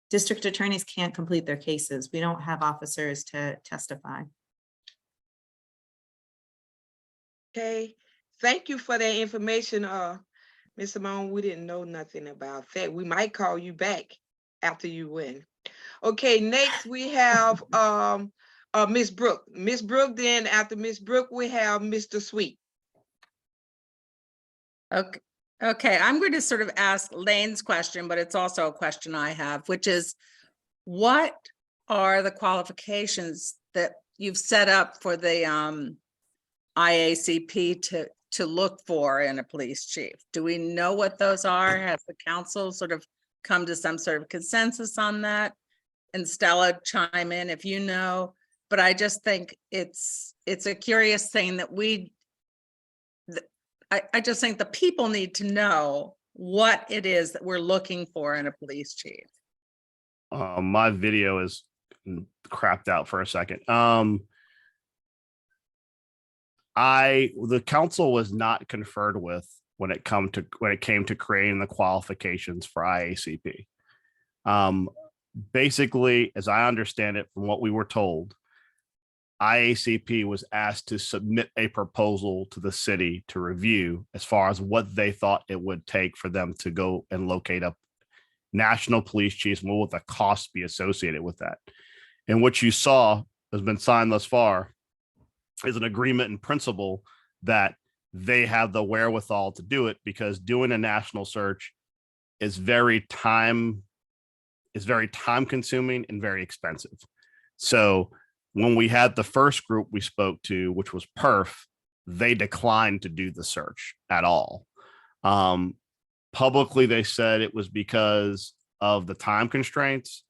district attorneys can't complete their cases. We don't have officers to testify. Okay, thank you for that information, Ms. Simone. We didn't know nothing about that. We might call you back after you win. Okay, next we have Ms. Brooke. Ms. Brooke, then after Ms. Brooke, we have Mr. Sweet. Okay, I'm going to sort of ask Lane's question, but it's also a question I have, which is, what are the qualifications that you've set up for the IACP to look for in a police chief? Do we know what those are? Has the council sort of come to some sort of consensus on that? And Stella, chime in if you know, but I just think it's a curious thing that I just think the people need to know what it is that we're looking for in a police chief. My video is crapped out for a second. The council was not conferred with when it came to creating the qualifications for IACP. Basically, as I understand it, from what we were told, IACP was asked to submit a proposal to the city to review as far as what they thought it would take for them to go and locate up national police chiefs and what would the cost be associated with that. And what you saw has been signed thus far is an agreement in principle that they have the wherewithal to do it, because doing a national search is very time consuming and very expensive. So when we had the first group we spoke to, which was PERF, they declined to do the search at all. Publicly, they said it was because of the time constraints.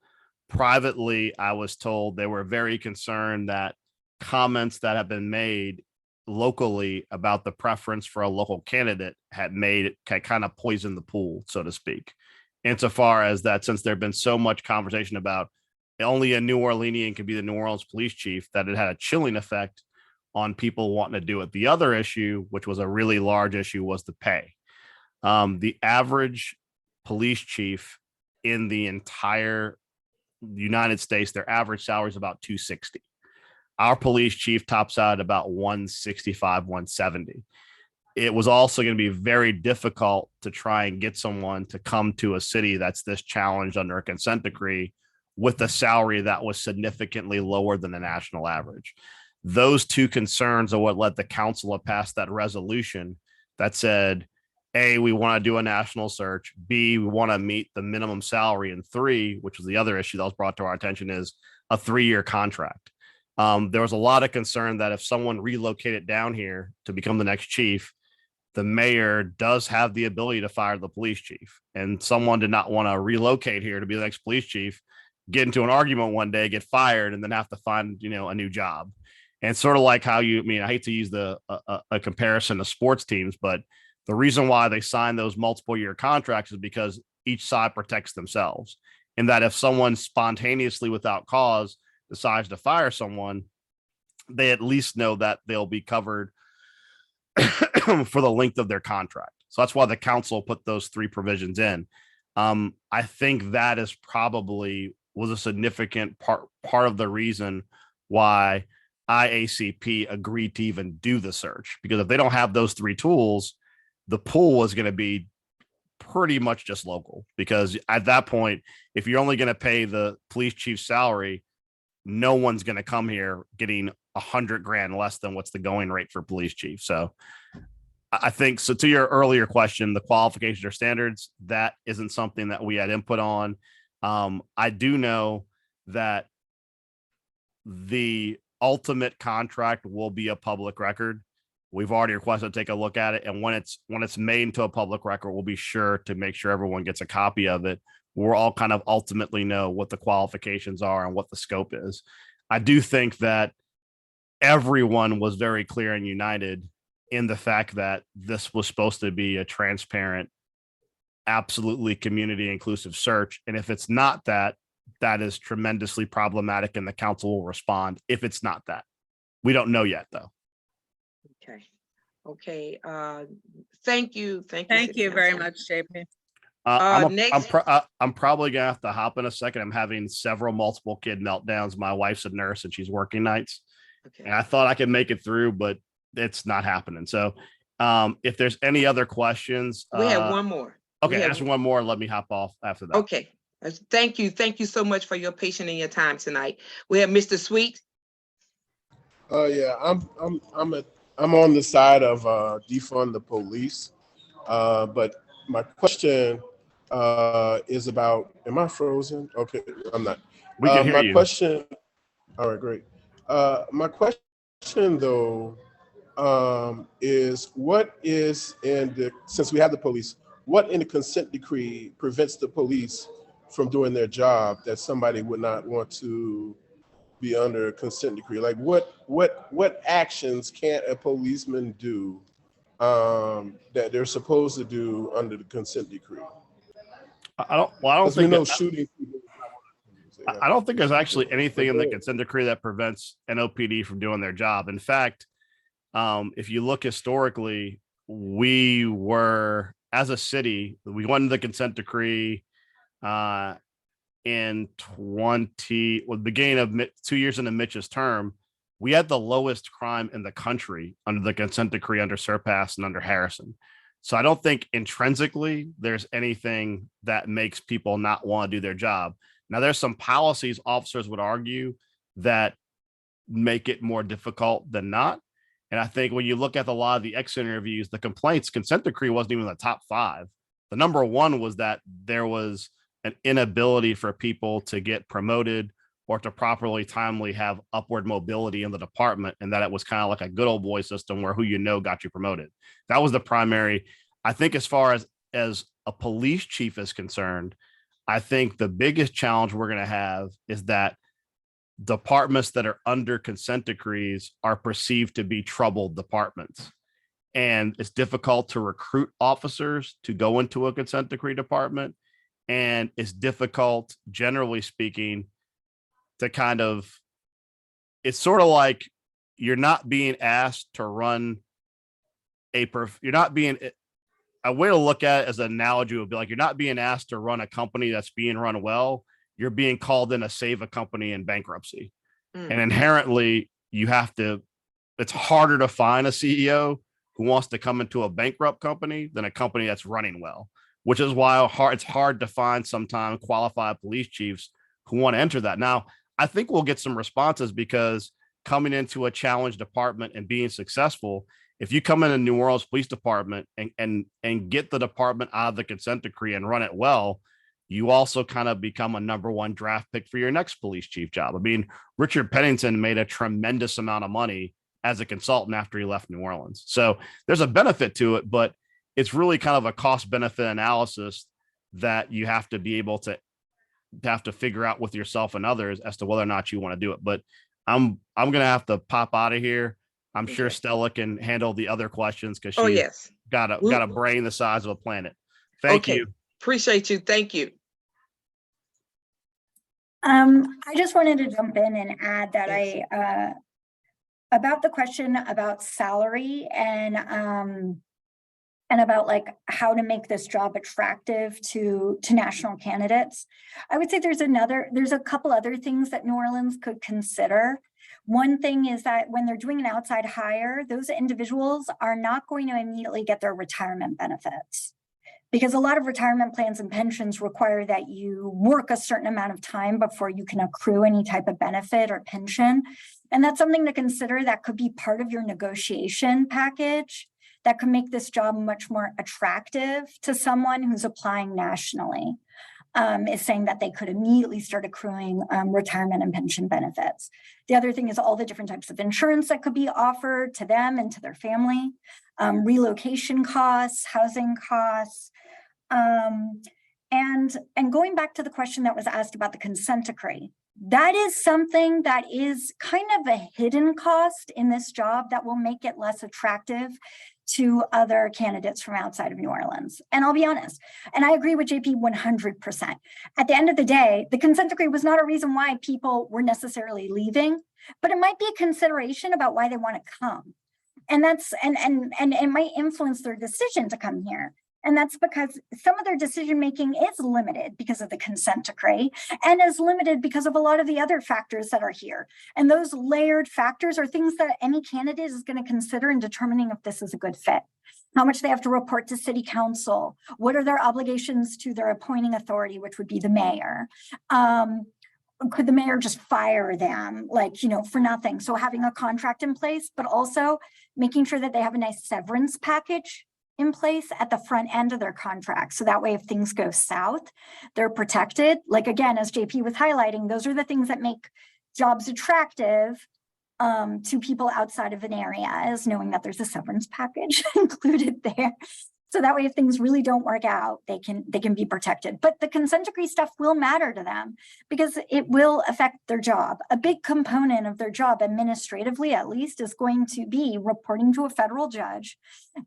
Privately, I was told they were very concerned that comments that have been made locally about the preference for a local candidate had made it kind of poison the pool, so to speak. Insofar as that, since there'd been so much conversation about only a New Orleanian could be the New Orleans police chief, that it had a chilling effect on people wanting to do it. The other issue, which was a really large issue, was the pay. The average police chief in the entire United States, their average salary is about 260. Our police chief tops out at about 165, 170. It was also going to be very difficult to try and get someone to come to a city that's this challenged under a consent decree with a salary that was significantly lower than the national average. Those two concerns are what led the council to pass that resolution that said, A, we want to do a national search. B, we want to meet the minimum salary. And three, which was the other issue that was brought to our attention, is a 3-year contract. There was a lot of concern that if someone relocated down here to become the next chief, the mayor does have the ability to fire the police chief. And someone did not want to relocate here to be the next police chief, get into an argument one day, get fired, and then have to find, a new job. And sort of like how I hate to use a comparison to sports teams, but the reason why they sign those multiple year contracts is because each side protects themselves. And that if someone spontaneously without cause decides to fire someone, they at least know that they'll be covered for the length of their contract. So that's why the council put those 3 provisions in. I think that is probably was a significant part of the reason why IACP agreed to even do the search, because if they don't have those 3 tools, the pool is going to be pretty much just local, because at that point, if you're only going to pay the police chief's salary, no one's going to come here getting $100,000 less than what's the going rate for police chief. So I think, so to your earlier question, the qualifications or standards, that isn't something that we had input on. I do know that the ultimate contract will be a public record. We've already requested to take a look at it. And when it's made into a public record, we'll be sure to make sure everyone gets a copy of it. We'll all kind of ultimately know what the qualifications are and what the scope is. I do think that everyone was very clear and united in the fact that this was supposed to be a transparent, absolutely community inclusive search. And if it's not that, that is tremendously problematic, and the council will respond if it's not that. We don't know yet, though. Okay. Thank you. Thank City you very Council. much, JP. I'm probably gonna have to hop in a second. I'm having several multiple kid meltdowns. My wife's a nurse and she's working nights, and Okay. I thought I could make it through, but it's not happening. So if there's any other questions, We have one more. We okay, have ask one more. Let me hop off after that. Okay. Thank you. Thank you so much for your patience and your time tonight. We have Mr. Sweet. Yeah, I'm on the side of defund the police, but my question is about. Am I frozen? Okay, I'm not. We can hear my you. question. All right, great. My question though is what is since we have the police, what in the consent decree prevents the police from doing their job that somebody would not want to be under a consent decree? Like what actions can't a policeman do that they're supposed to do under the consent decree? I don't Because we think know shooting people. I don't think there's actually anything in the consent decree that prevents NOPD from doing their job. In fact, if you look historically, we were, as a city, we went into the consent decree in the beginning of 2 years into Mitch's term. We had the lowest crime in the country under the consent decree under Surpass and under Harrison. So I don't think intrinsically there's anything that makes people not want to do their job. Now, there's some policies officers would argue that make it more difficult than not. And I think when you look at a lot of the exit interviews, the complaints, consent decree wasn't even the top 5. The number 1 was that there was an inability for people to get promoted or to properly timely have upward mobility in the department, and that it was kind of like a good old boy system where who you know got you promoted. That was the primary. I think as far as a police chief is concerned, I think the biggest challenge we're going to have is that departments that are under consent decrees are perceived to be troubled departments. And it's difficult to recruit officers to go into a consent decree department. And it's difficult, generally speaking, to kind of, it's sort of like you're not being asked to run you're not being, a way to look at it as an analogy would be like, you're not being asked to run a company that's being run well. You're being called in to save a company in bankruptcy. And Mm. inherently it's harder to find a CEO who wants to come into a bankrupt company than a company that's running well, which is why it's hard to find sometimes qualified police chiefs who want to enter that. Now, I think we'll get some responses because coming into a challenged department and being successful, if you come in a New Orleans Police Department and get the department out of the consent decree and run it well, you also kind of become a #1 draft pick for your next police chief job. I mean, Richard Pennington made a tremendous amount of money as a consultant after he left New Orleans. So there's a benefit to it, but it's really kind of a cost benefit analysis that you have to be able to figure out with yourself and others as to whether or not you want to do it. But I'm going to have to pop out of here. I'm sure Okay. Stella can handle the other questions because Oh, she's yes. got a brain the size of a planet. Thank Okay. you. Appreciate you. Thank you. I just wanted to jump in and add that Yes. about the question about salary and about like how to make this job attractive to national candidates. I would say there's a couple other things that New Orleans could consider. One thing is that when they're doing an outside hire, those individuals are not going to immediately get their retirement benefits, because a lot of retirement plans and pensions require that you work a certain amount of time before you can accrue any type of benefit or pension. And that's something to consider that could be part of your negotiation package that could make this job much more attractive to someone who's applying nationally, is saying that they could immediately start accruing retirement and pension benefits. The other thing is all the different types of insurance that could be offered to them and to their family, relocation costs, housing costs, and going back to the question that was asked about the consent decree, that is something that is kind of a hidden cost in this job that will make it less attractive to other candidates from outside of New Orleans. And I'll be honest, and I agree with JP 100%. At the end of the day, the consent decree was not a reason why people were necessarily leaving, but it might be a consideration about why they want to come. And that's and it might influence their decision to come here. And that's because some of their decision making is limited because of the consent decree and is limited because of a lot of the other factors that are here. And those layered factors are things that any candidate is going to consider in determining if this is a good fit. How much they have to report to city council, what are their obligations to their appointing authority, which would be the mayor. Could the mayor just fire them, like, for nothing? So having a contract in place, but also making sure that they have a nice severance package in place at the front end of their contract. So that way, if things go south, they're protected. Like, again, as JP was highlighting, those are the things that make jobs attractive to people outside of an area, is knowing that there's a severance package included there. So that way, if things really don't work out, they can be protected. But the consent decree stuff will matter to them because it will affect their job. A big component of their job, administratively at least, is going to be reporting to a federal judge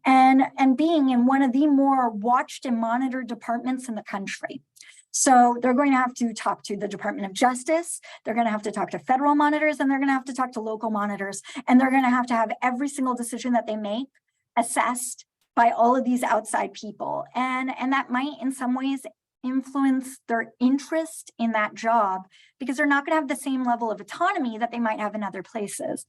and being in one of the more watched and monitored departments in the country. So they're going to have to talk to the Department of Justice, they're going to have to talk to federal monitors, and they're going to have to talk to local monitors. And they're going to have every single decision that they make assessed by all of these outside people. And that might in some ways influence their interest in that job because they're not going to have the same level of autonomy that they might have in other places.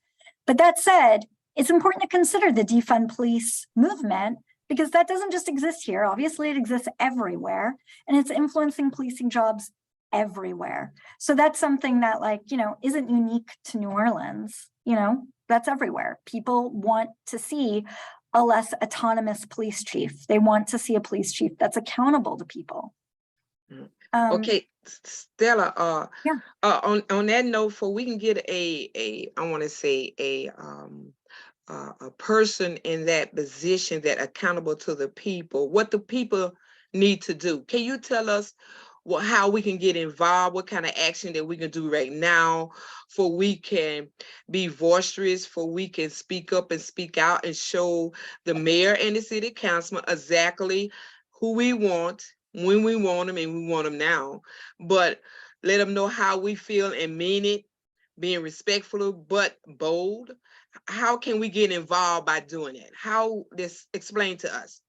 But that said, it's important to consider the defund police movement because that doesn't just exist here. Obviously, it exists everywhere and it's influencing policing jobs everywhere. So that's something that isn't unique to New Orleans. That's everywhere. People want to see a less autonomous police chief. They want to see a police chief that's accountable to people. Okay, Stella, Yeah. On that note, for we can get I want to say a person in that position that accountable to the people, what the people need to do. Can you tell us how we can get involved, what kind of action that we can do right now for we can be boisterous, for we can speak up and speak out and show the mayor and the city councilman exactly who we want, when we want them, and we want them now. But let them know how we feel and mean it, being respectful but bold. How can we get involved by doing it? Explain to us.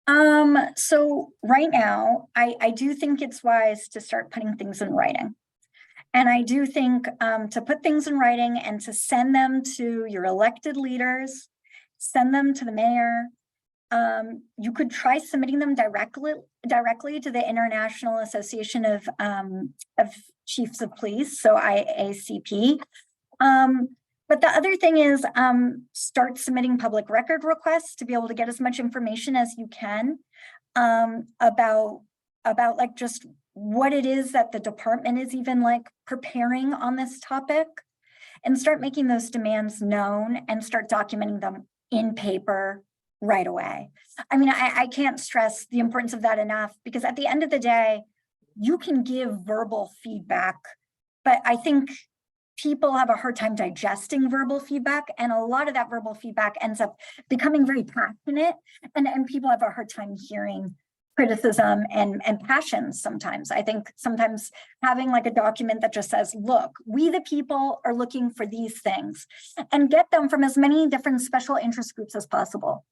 So right now, I do think it's wise to start putting things in writing. And I do think to put things in writing and to send them to your elected leaders, send them to the mayor. You could try submitting them directly to the International Association of Chiefs of Police, so IACP. But the other thing is start submitting public record requests to be able to get as much information as you can about like just what it is that the department is even like preparing on this topic, and start making those demands known and start documenting them in paper right away. I mean, I can't stress the importance of that enough, because at the end of the day, you can give verbal feedback, but I think people have a hard time digesting verbal feedback, and a lot of that verbal feedback ends up becoming very passionate, and people have a hard time hearing criticism and passions sometimes. I think sometimes having like a document that just says, look, we the people are looking for these things, and get them from as many different special interest groups as possible.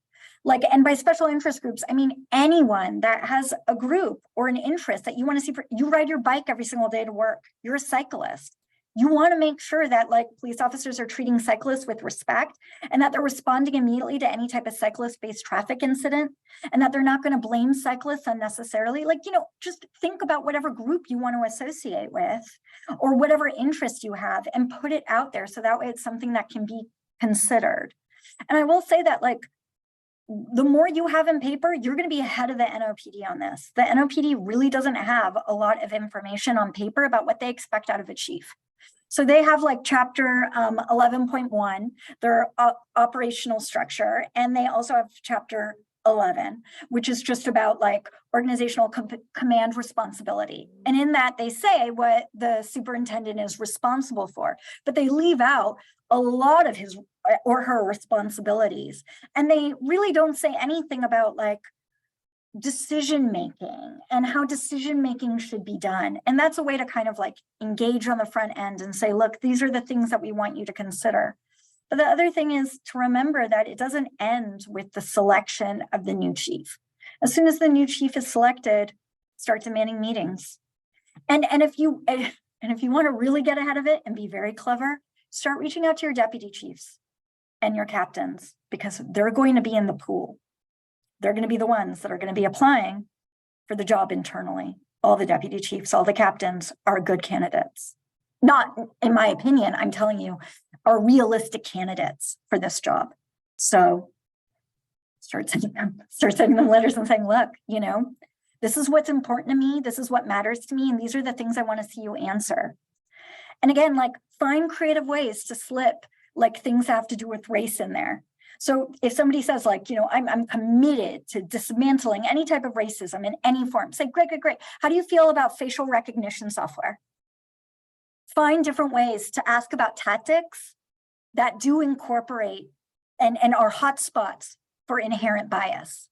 Like, and by special interest groups, I mean anyone that has a group or an interest that you want to see. You ride your bike every single day to work. You're a cyclist. You want to make sure that like police officers are treating cyclists with respect, and that they're responding immediately to any type of cyclist-based traffic incident, and that they're not going to blame cyclists unnecessarily. Like, you know, just think about whatever group you want to associate with or whatever interest you have, and put it out there so that way it's something that can be considered. And I will say that, like, the more you have in paper, you're going to be ahead of the NOPD on this. The NOPD really doesn't have a lot of information on paper about what they expect out of a chief. So they have like chapter 11.1, their operational structure, and they also have chapter 11, which is just about like organizational command responsibility. And in that they say what the superintendent is responsible for, but they leave out a lot of his or her responsibilities. And they really don't say anything about like decision-making and how decision-making should be done. And that's a way to kind of like engage on the front end and say, look, these are the things that we want you to consider. But the other thing is to remember that it doesn't end with the selection of the new chief. As soon as the new chief is selected, start demanding meetings. And if you want to really get ahead of it and be very clever, start reaching out to your deputy chiefs and your captains, because they're going to be in the pool. They're going to be the ones that are going to be applying for the job internally. All the deputy chiefs, all the captains are good candidates. Not, in my opinion, I'm telling you, are realistic candidates for this job. So start sending them letters and saying, look, you know, this is what's important to me. This is what matters to me. And these are the things I want to see you answer. And again, like, find creative ways to slip like things that have to do with race in there. So if somebody says like, you know, I'm committed to dismantling any type of racism in any form, say, great. How do you feel about facial recognition software? Find different ways to ask about tactics that do incorporate and are hotspots for inherent bias.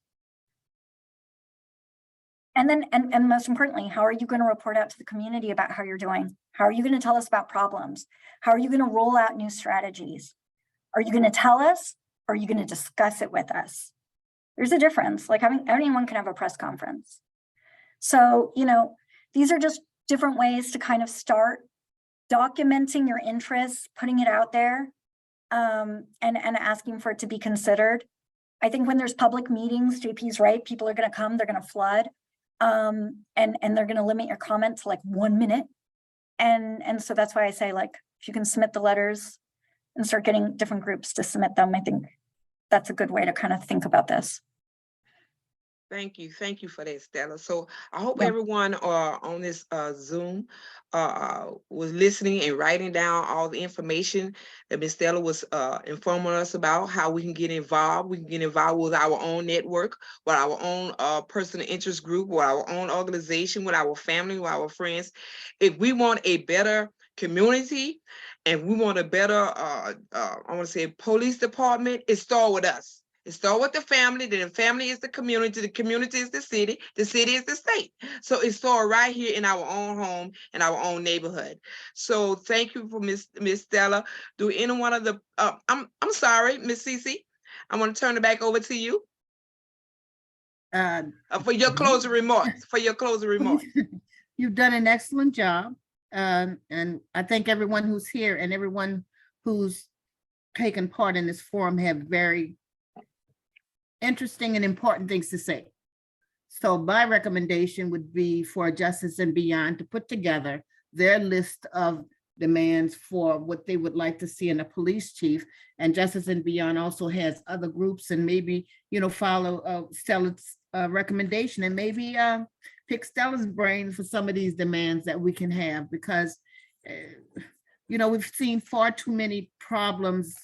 And then, and most importantly, how are you going to report out to the community about how you're doing? How are you going to tell us about problems? How are you going to roll out new strategies? Are you going to tell us, or are you going to discuss it with us? There's a difference. Like, anyone can have a press conference. So, you know, these are just different ways to kind of start documenting your interests, putting it out there, and asking for it to be considered. I think when there's public meetings, JP's right, people are going to come, they're going to flood, and they're going to limit your comment to like 1 minute. And so that's why I say, like, if you can submit the letters and start getting different groups to submit them, I think that's a good way to kind of think about this. Thank you for that, Stella. So I hope Yeah. everyone on this Zoom was listening and writing down all the information that Ms. Stella was informing us about, how we can get involved. We can get involved with our own network, with our own personal interest group, with our own organization, with our family, with our friends. If we want a better community and we want a better, I want to say, police department, it starts with us. It starts with the family, then the family is the community is the city is the state. So it starts right here in our own home, in our own neighborhood. So thank you for Miss Stella. Do any one of the, I'm sorry, Miss Cece, I want to turn it back over to you. For your closing remarks, for your closing remarks. You've done an excellent job. And I think everyone who's here and everyone who's taken part in this forum have very interesting and important things to say. So my recommendation would be for Justice and Beyond to put together their list of demands for what they would like to see in a police chief. And Justice and Beyond also has other groups, and maybe, follow Stella's recommendation, and maybe pick Stella's brain for some of these demands that we can have, because we've seen far too many problems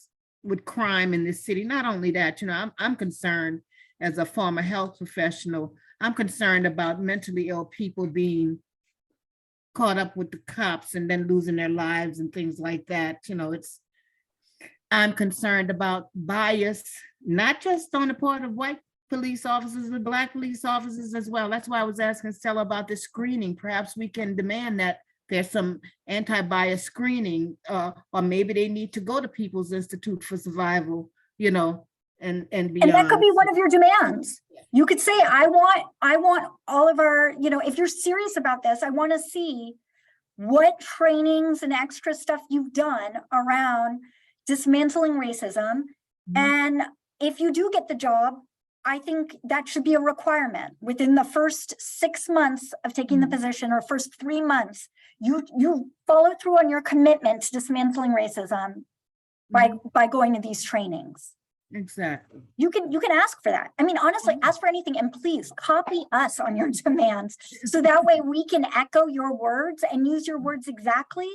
with crime in this city. Not only that, I'm concerned as a former health professional. I'm concerned about mentally ill people being caught up with the cops and then losing their lives and things like that. I'm concerned about bias, not just on the part of white police officers, but Black police officers as well. That's why I was asking Stella about the screening. Perhaps we can demand that there's some anti-bias screening, or maybe they need to go to People's Institute for Survival, and beyond. And that could be one of your demands. You could say, I want all of our, if you're serious about this, I want to see what trainings and extra stuff you've done around dismantling racism. And if you do get the job, I think that should be a requirement. Within the first 6 months of taking the position, or first 3 months, you follow through on your commitment to dismantling racism by going to these trainings. Exactly. You can ask for that. I mean, honestly, ask for anything, and please copy us on your demands, so that way we can echo your words and use your words exactly,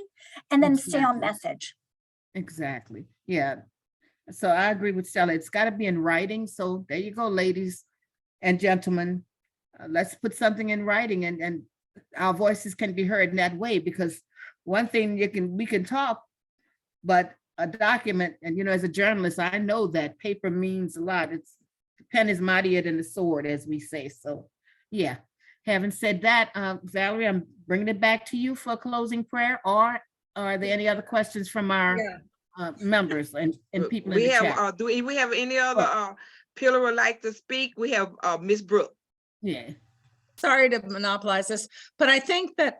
and then stay on message. Exactly. Yeah. So I agree with Stella. It's got to be in writing. So there you go, ladies and gentlemen. Let's put something in writing, and our voices can be heard in that way, because one thing we can talk, but a document, and as a journalist, I know that paper means a lot. The pen is mightier than the sword, as we say. So yeah, having said that, Valerie, I'm bringing it back to you for a closing prayer, or are there any other questions from our members and people in the chat? Do we have any other pillar would like to speak? We have Ms. Brooke. Yeah. Sorry to monopolize this, but I think that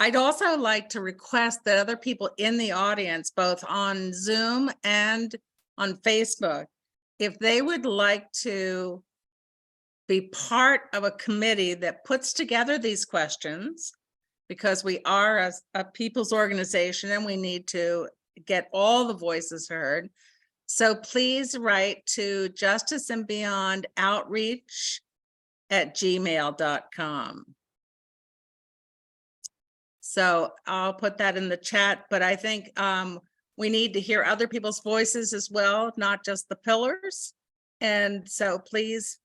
I'd also like to request that other people in the audience, both on Zoom and on Facebook, if they would like to be part of a committee that puts together these questions, because we are a people's organization and we need to get all the voices heard. So please write to Justice and Beyond Outreach at gmail.com. So I'll put that in the chat, but I think we need to hear other people's voices as well, not just the pillars. And so please,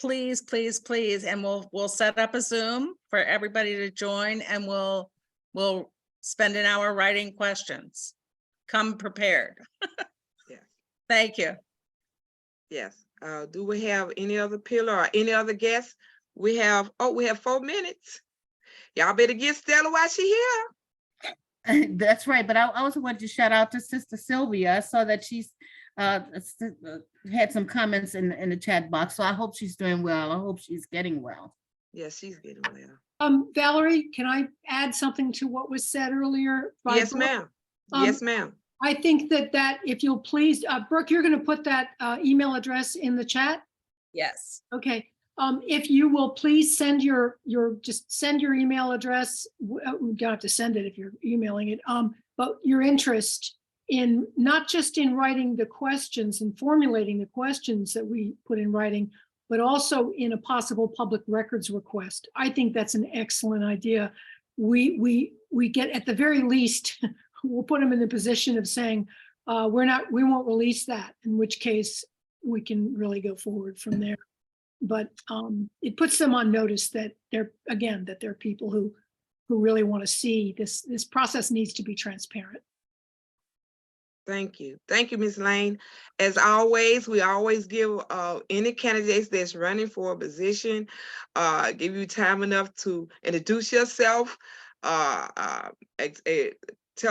and we'll set up a Zoom for everybody to join, and we'll spend an hour writing questions. Come prepared. Yes. Thank you. Yes. Do we have any other pillar or any other guests? We have 4 minutes. Y'all better get Stella while she here. That's right. But I also want to shout out to Sister Sylvia. I saw that she's had some comments in the chat box. So I hope she's doing well. I hope she's getting well. Yes, she's getting well. Valerie, can I add something to what was said earlier? Yes, ma'am. Yes, ma'am. I think that if you'll please, Brooke, you're going to put that email address in the chat. Yes. Okay. If you will please send just send your email address. We don't have to send it if you're emailing it. But your interest in not just in writing the questions and formulating the questions that we put in writing, but also in a possible public records request. I think that's an excellent idea. We get, at the very least, we'll put them in the position of saying, we won't release that, in which case we can really go forward from there. But it puts them on notice that there are people who really want to see this process needs to be transparent. Thank you. Thank you, Ms. Lane. As always, we always give any candidates that's running for a position, give you time enough to introduce yourself, tell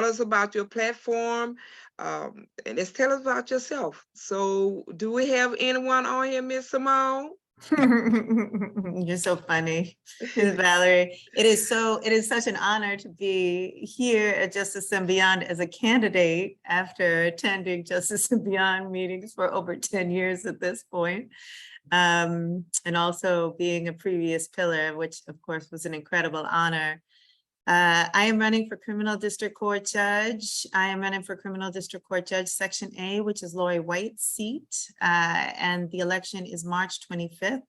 us about your platform, and let's tell us about yourself. So do we have anyone on here, Ms. Simone? You're so funny, Ms. Valerie. It is such an honor to be here at Justice and Beyond as a candidate after attending Justice and Beyond meetings for over 10 years at this point. And also being a previous pillar, which of course was an incredible honor. I am running for Criminal District Court Judge. I am running for Criminal District Court Judge Section A, which is Lori White's seat. And the election is March 25th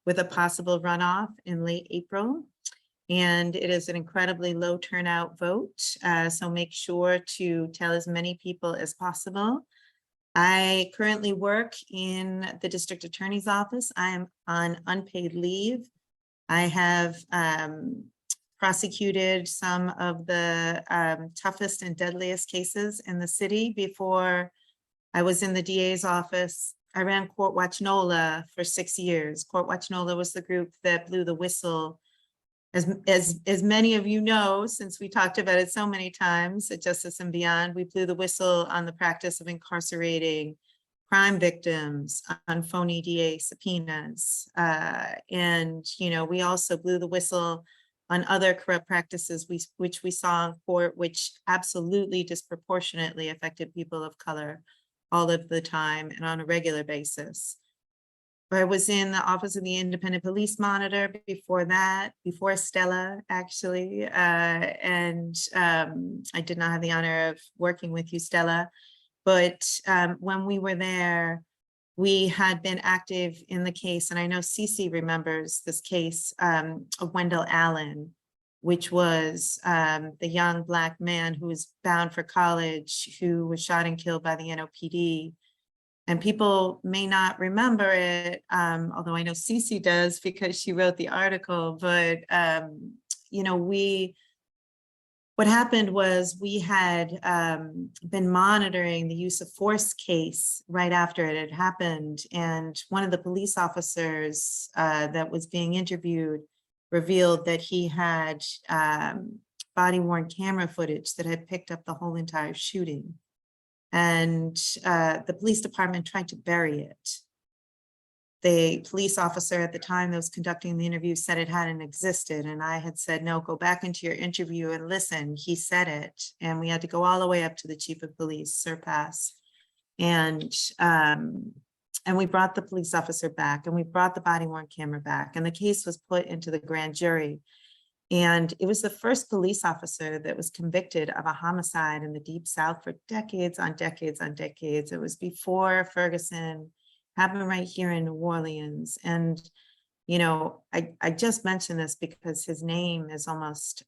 with a possible runoff in late April. And it is an incredibly low turnout vote. So make sure to tell as many people as possible. I currently work in the District Attorney's Office. I am on unpaid leave. I have prosecuted some of the toughest and deadliest cases in the city. Before I was in the DA's office, I ran Court Watch NOLA for 6 years. Court Watch NOLA was the group that blew the whistle. As many of you know, since we talked about it so many times at Justice and Beyond, we blew the whistle on the practice of incarcerating crime victims on phony DA subpoenas. And, you know, we also blew the whistle on other corrupt practices which we saw in court, which absolutely disproportionately affected people of color all of the time and on a regular basis. I was in the Office of the Independent Police Monitor before that, before Stella, actually. I did not have the honor of working with you, Stella. But when we were there, we had been active in the case, and I know Cece remembers this case of Wendell Allen, which was the young Black man who was bound for college, who was shot and killed by the NOPD. And people may not remember it, although I know Cece does because she wrote the article, but you know, what happened was we had been monitoring the use of force case right after it had happened. And one of the police officers that was being interviewed revealed that he had body-worn camera footage that had picked up the whole entire shooting. And the police department tried to bury it. The police officer at the time that was conducting the interview said it hadn't existed. And I had said, no, go back into your interview and listen. He said it. And we had to go all the way up to the chief of police, Surpass. And we brought the police officer back and we brought the body-worn camera back. And the case was put into the grand jury. And it was the first police officer that was convicted of a homicide in the Deep South for decades on decades on decades. It was before Ferguson, happened right here in New Orleans. And, you know, I just mentioned this because his name is almost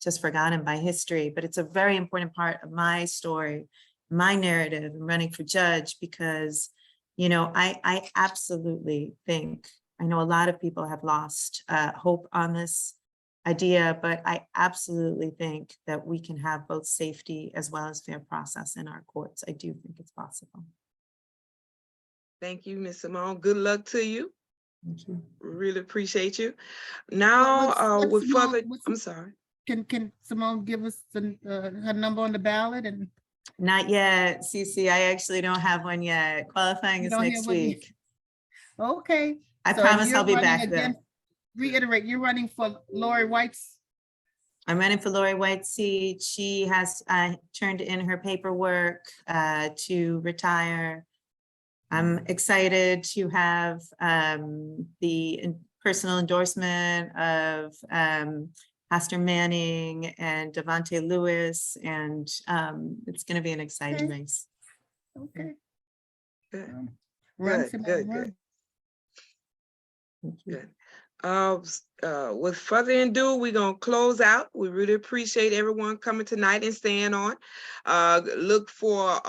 just forgotten by history, but it's a very important part of my story, my narrative in running for judge, because, you know, I absolutely think, I know a lot of people have lost hope on this idea, but I absolutely think that we can have both safety as well as fair process in our courts. I do think it's possible. Thank you, Ms. Simone. Good luck to you. Thank you. Really appreciate you. Now, what's with Simone- further, what's- I'm sorry. Can Simone give us her number on the ballot? And Not yet, Cece. I actually don't have one yet. Qualifying You is don't have next one yet? week. okay. I So promise you're I'll be running back again- then. Reiterate, you're running for Lori White's. I'm running for Lori White's seat. She has turned in her paperwork to retire. I'm excited to have the personal endorsement of Pastor Manning and Devontae Lewis, and it's going to be an exciting Okay. race. Okay. Good, Run, good, Simone, good, run. good. Thank you. Good. With further ado, we're gonna close out. We really appreciate everyone coming tonight and staying on. Look for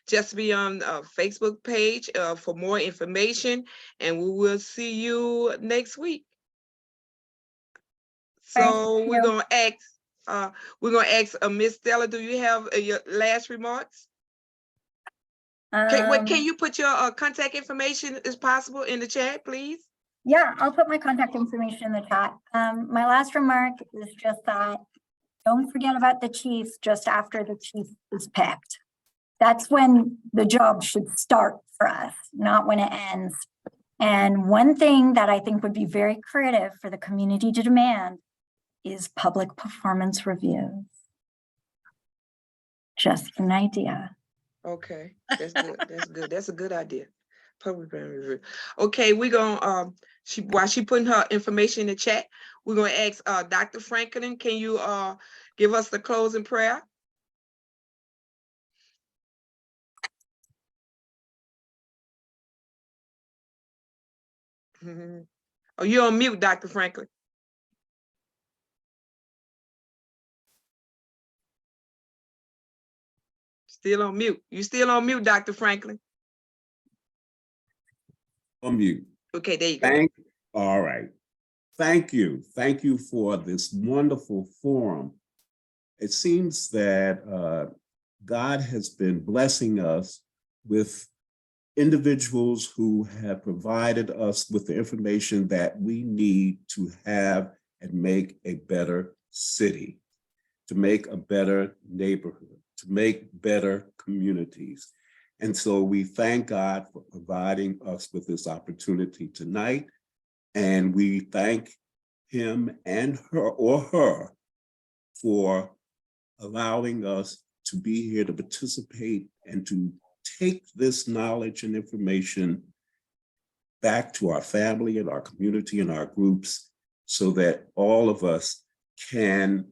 Just Beyond Facebook page for more information, and we will see you next week. So Thank we're you. gonna ask Miss Stella, do you have your last remarks? Can you put your contact information as possible in the chat, please? Yeah, I'll put my contact information in the chat. My last remark is just that don't forget about the chief just after the chief is picked. That's when the job should start for us, not when it ends. And one thing that I think would be very creative for the community to demand is public performance reviews. Just an idea. Okay, that's good. That's good. That's a good idea. Public brand review. Okay, we're gonna while she putting her information in the chat, we're gonna ask Dr. Franklin, can you give us the closing prayer? Oh, you're on mute, Dr. Franklin. Still on mute. You still on mute, Dr. Franklin. On mute. Okay, there you go. All right. Thank you. Thank you for this wonderful forum. It seems that God has been blessing us with individuals who have provided us with the information that we need to have and make a better city, to make a better neighborhood, to make better communities. And so we thank God for providing us with this opportunity tonight. And we thank him and her for allowing us to be here to participate and to take this knowledge and information back to our family and our community and our groups so that all of us can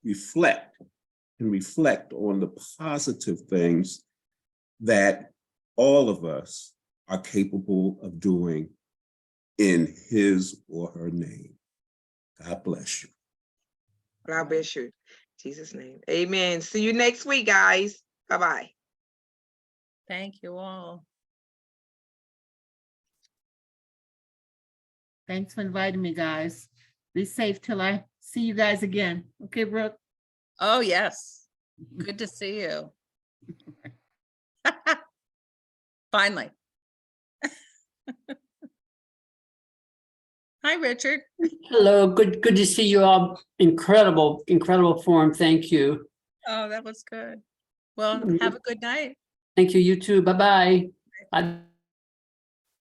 reflect on the positive things that all of us are capable of doing in his or her name. God bless you. God bless you. In Jesus' name. Amen. See you next week, guys. Bye-bye. Thank you all. Thanks for inviting me, guys. Be safe till I see you guys again. Okay, Brooke? Oh, yes. Good to see you. Finally. Hi, Richard. Hello, good to see you all. Incredible forum. Thank you. Oh, that was good. Well, have a good night. Thank you, you too. Bye-bye. Bye.